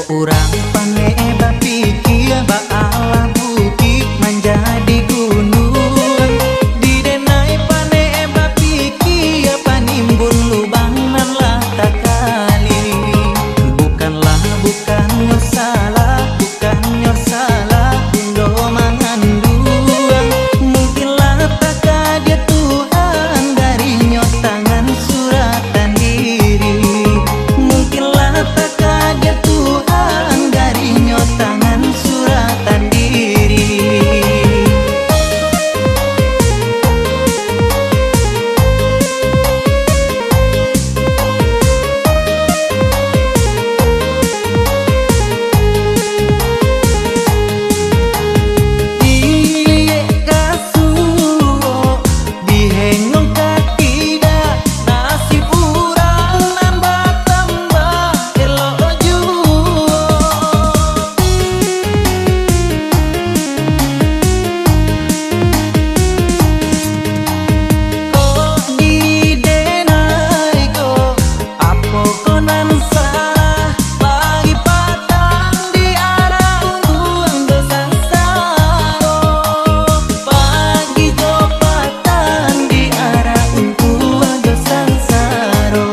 [SPEAKER 3] Urang pane bapikir bakalah bukit menjadi gunung. Di denai pane bapikir panimbun lubang nan lah tak kali. Bukanlah bukannya salah, bukannya salah undo mangandung. Mungkinlah tak dia Tuhan darinya tangan suratan diri. Mungkinlah tak dia Tuhan darinya tangan suratan diri. Iye kasuo dihengong kakida nasib urang nambah tambah elok juo. Kok didenai kok apa konan salah bagi patang di arah uang dosa saro. Bagi jopatan di arah uang dosa saro.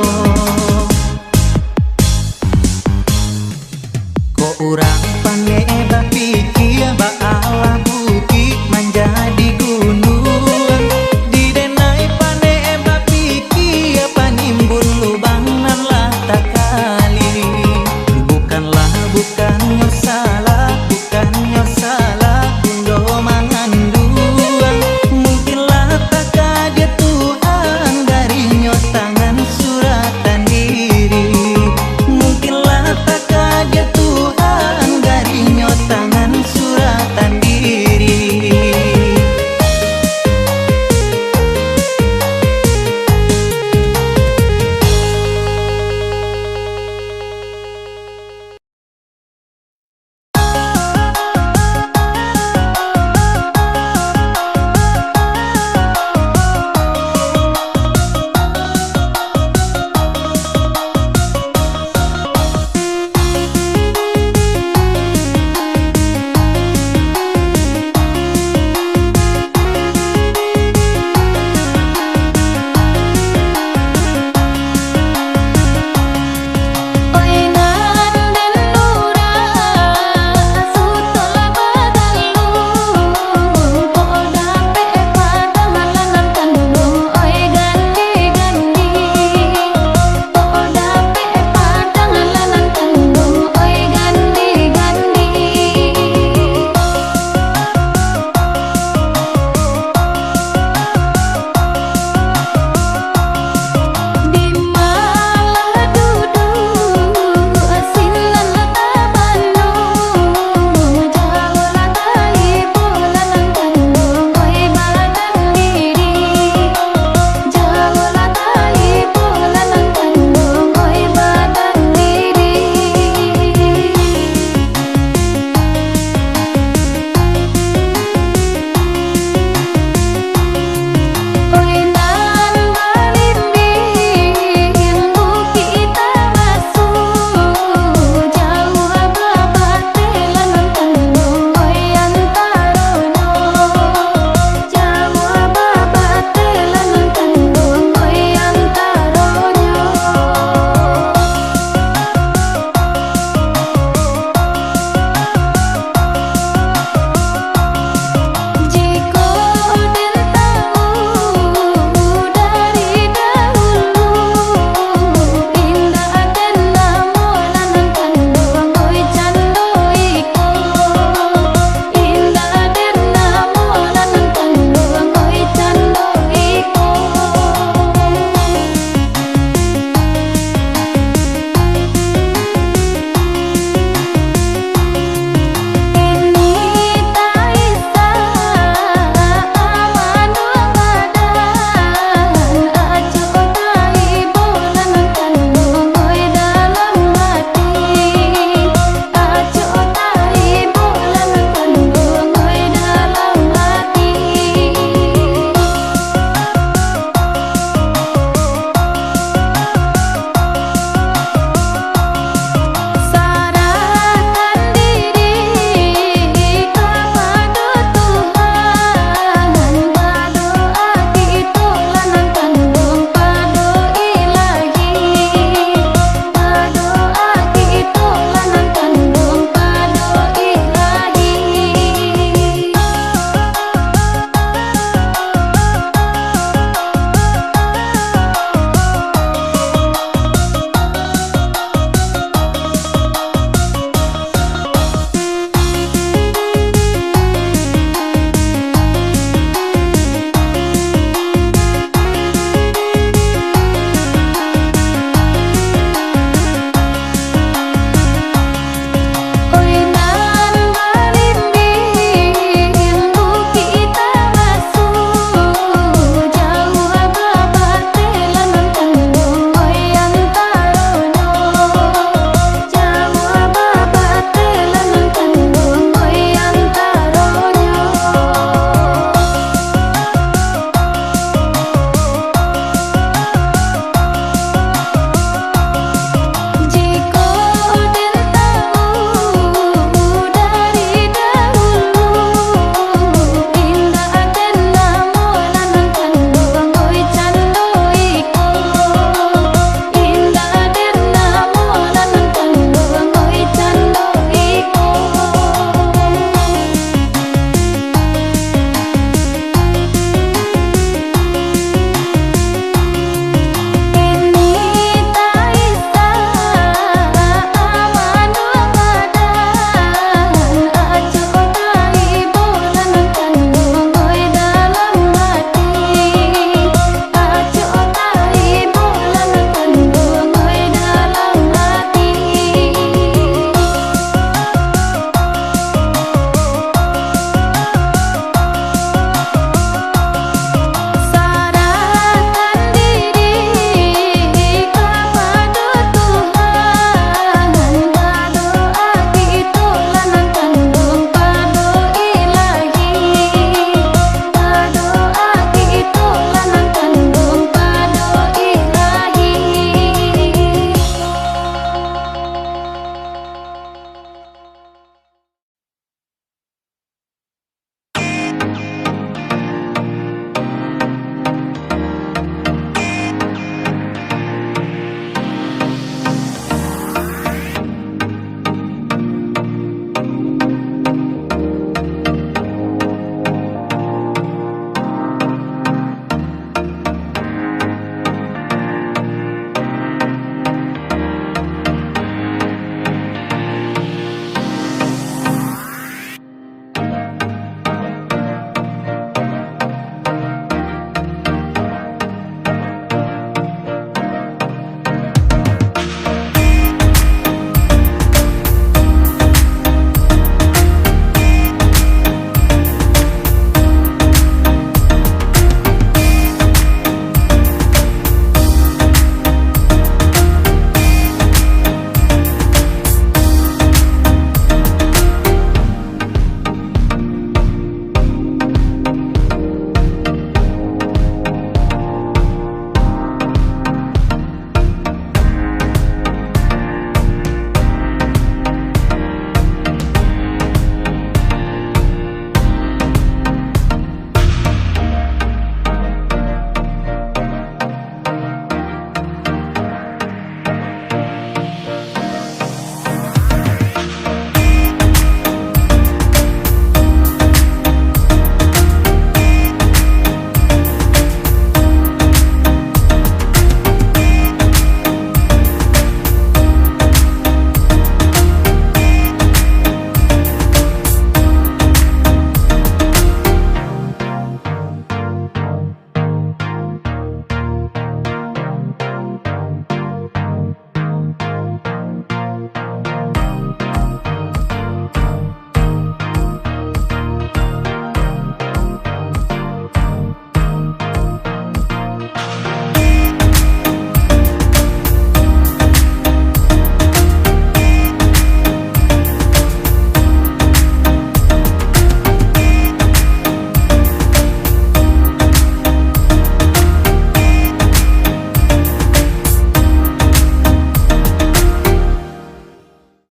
[SPEAKER 3] Kok urang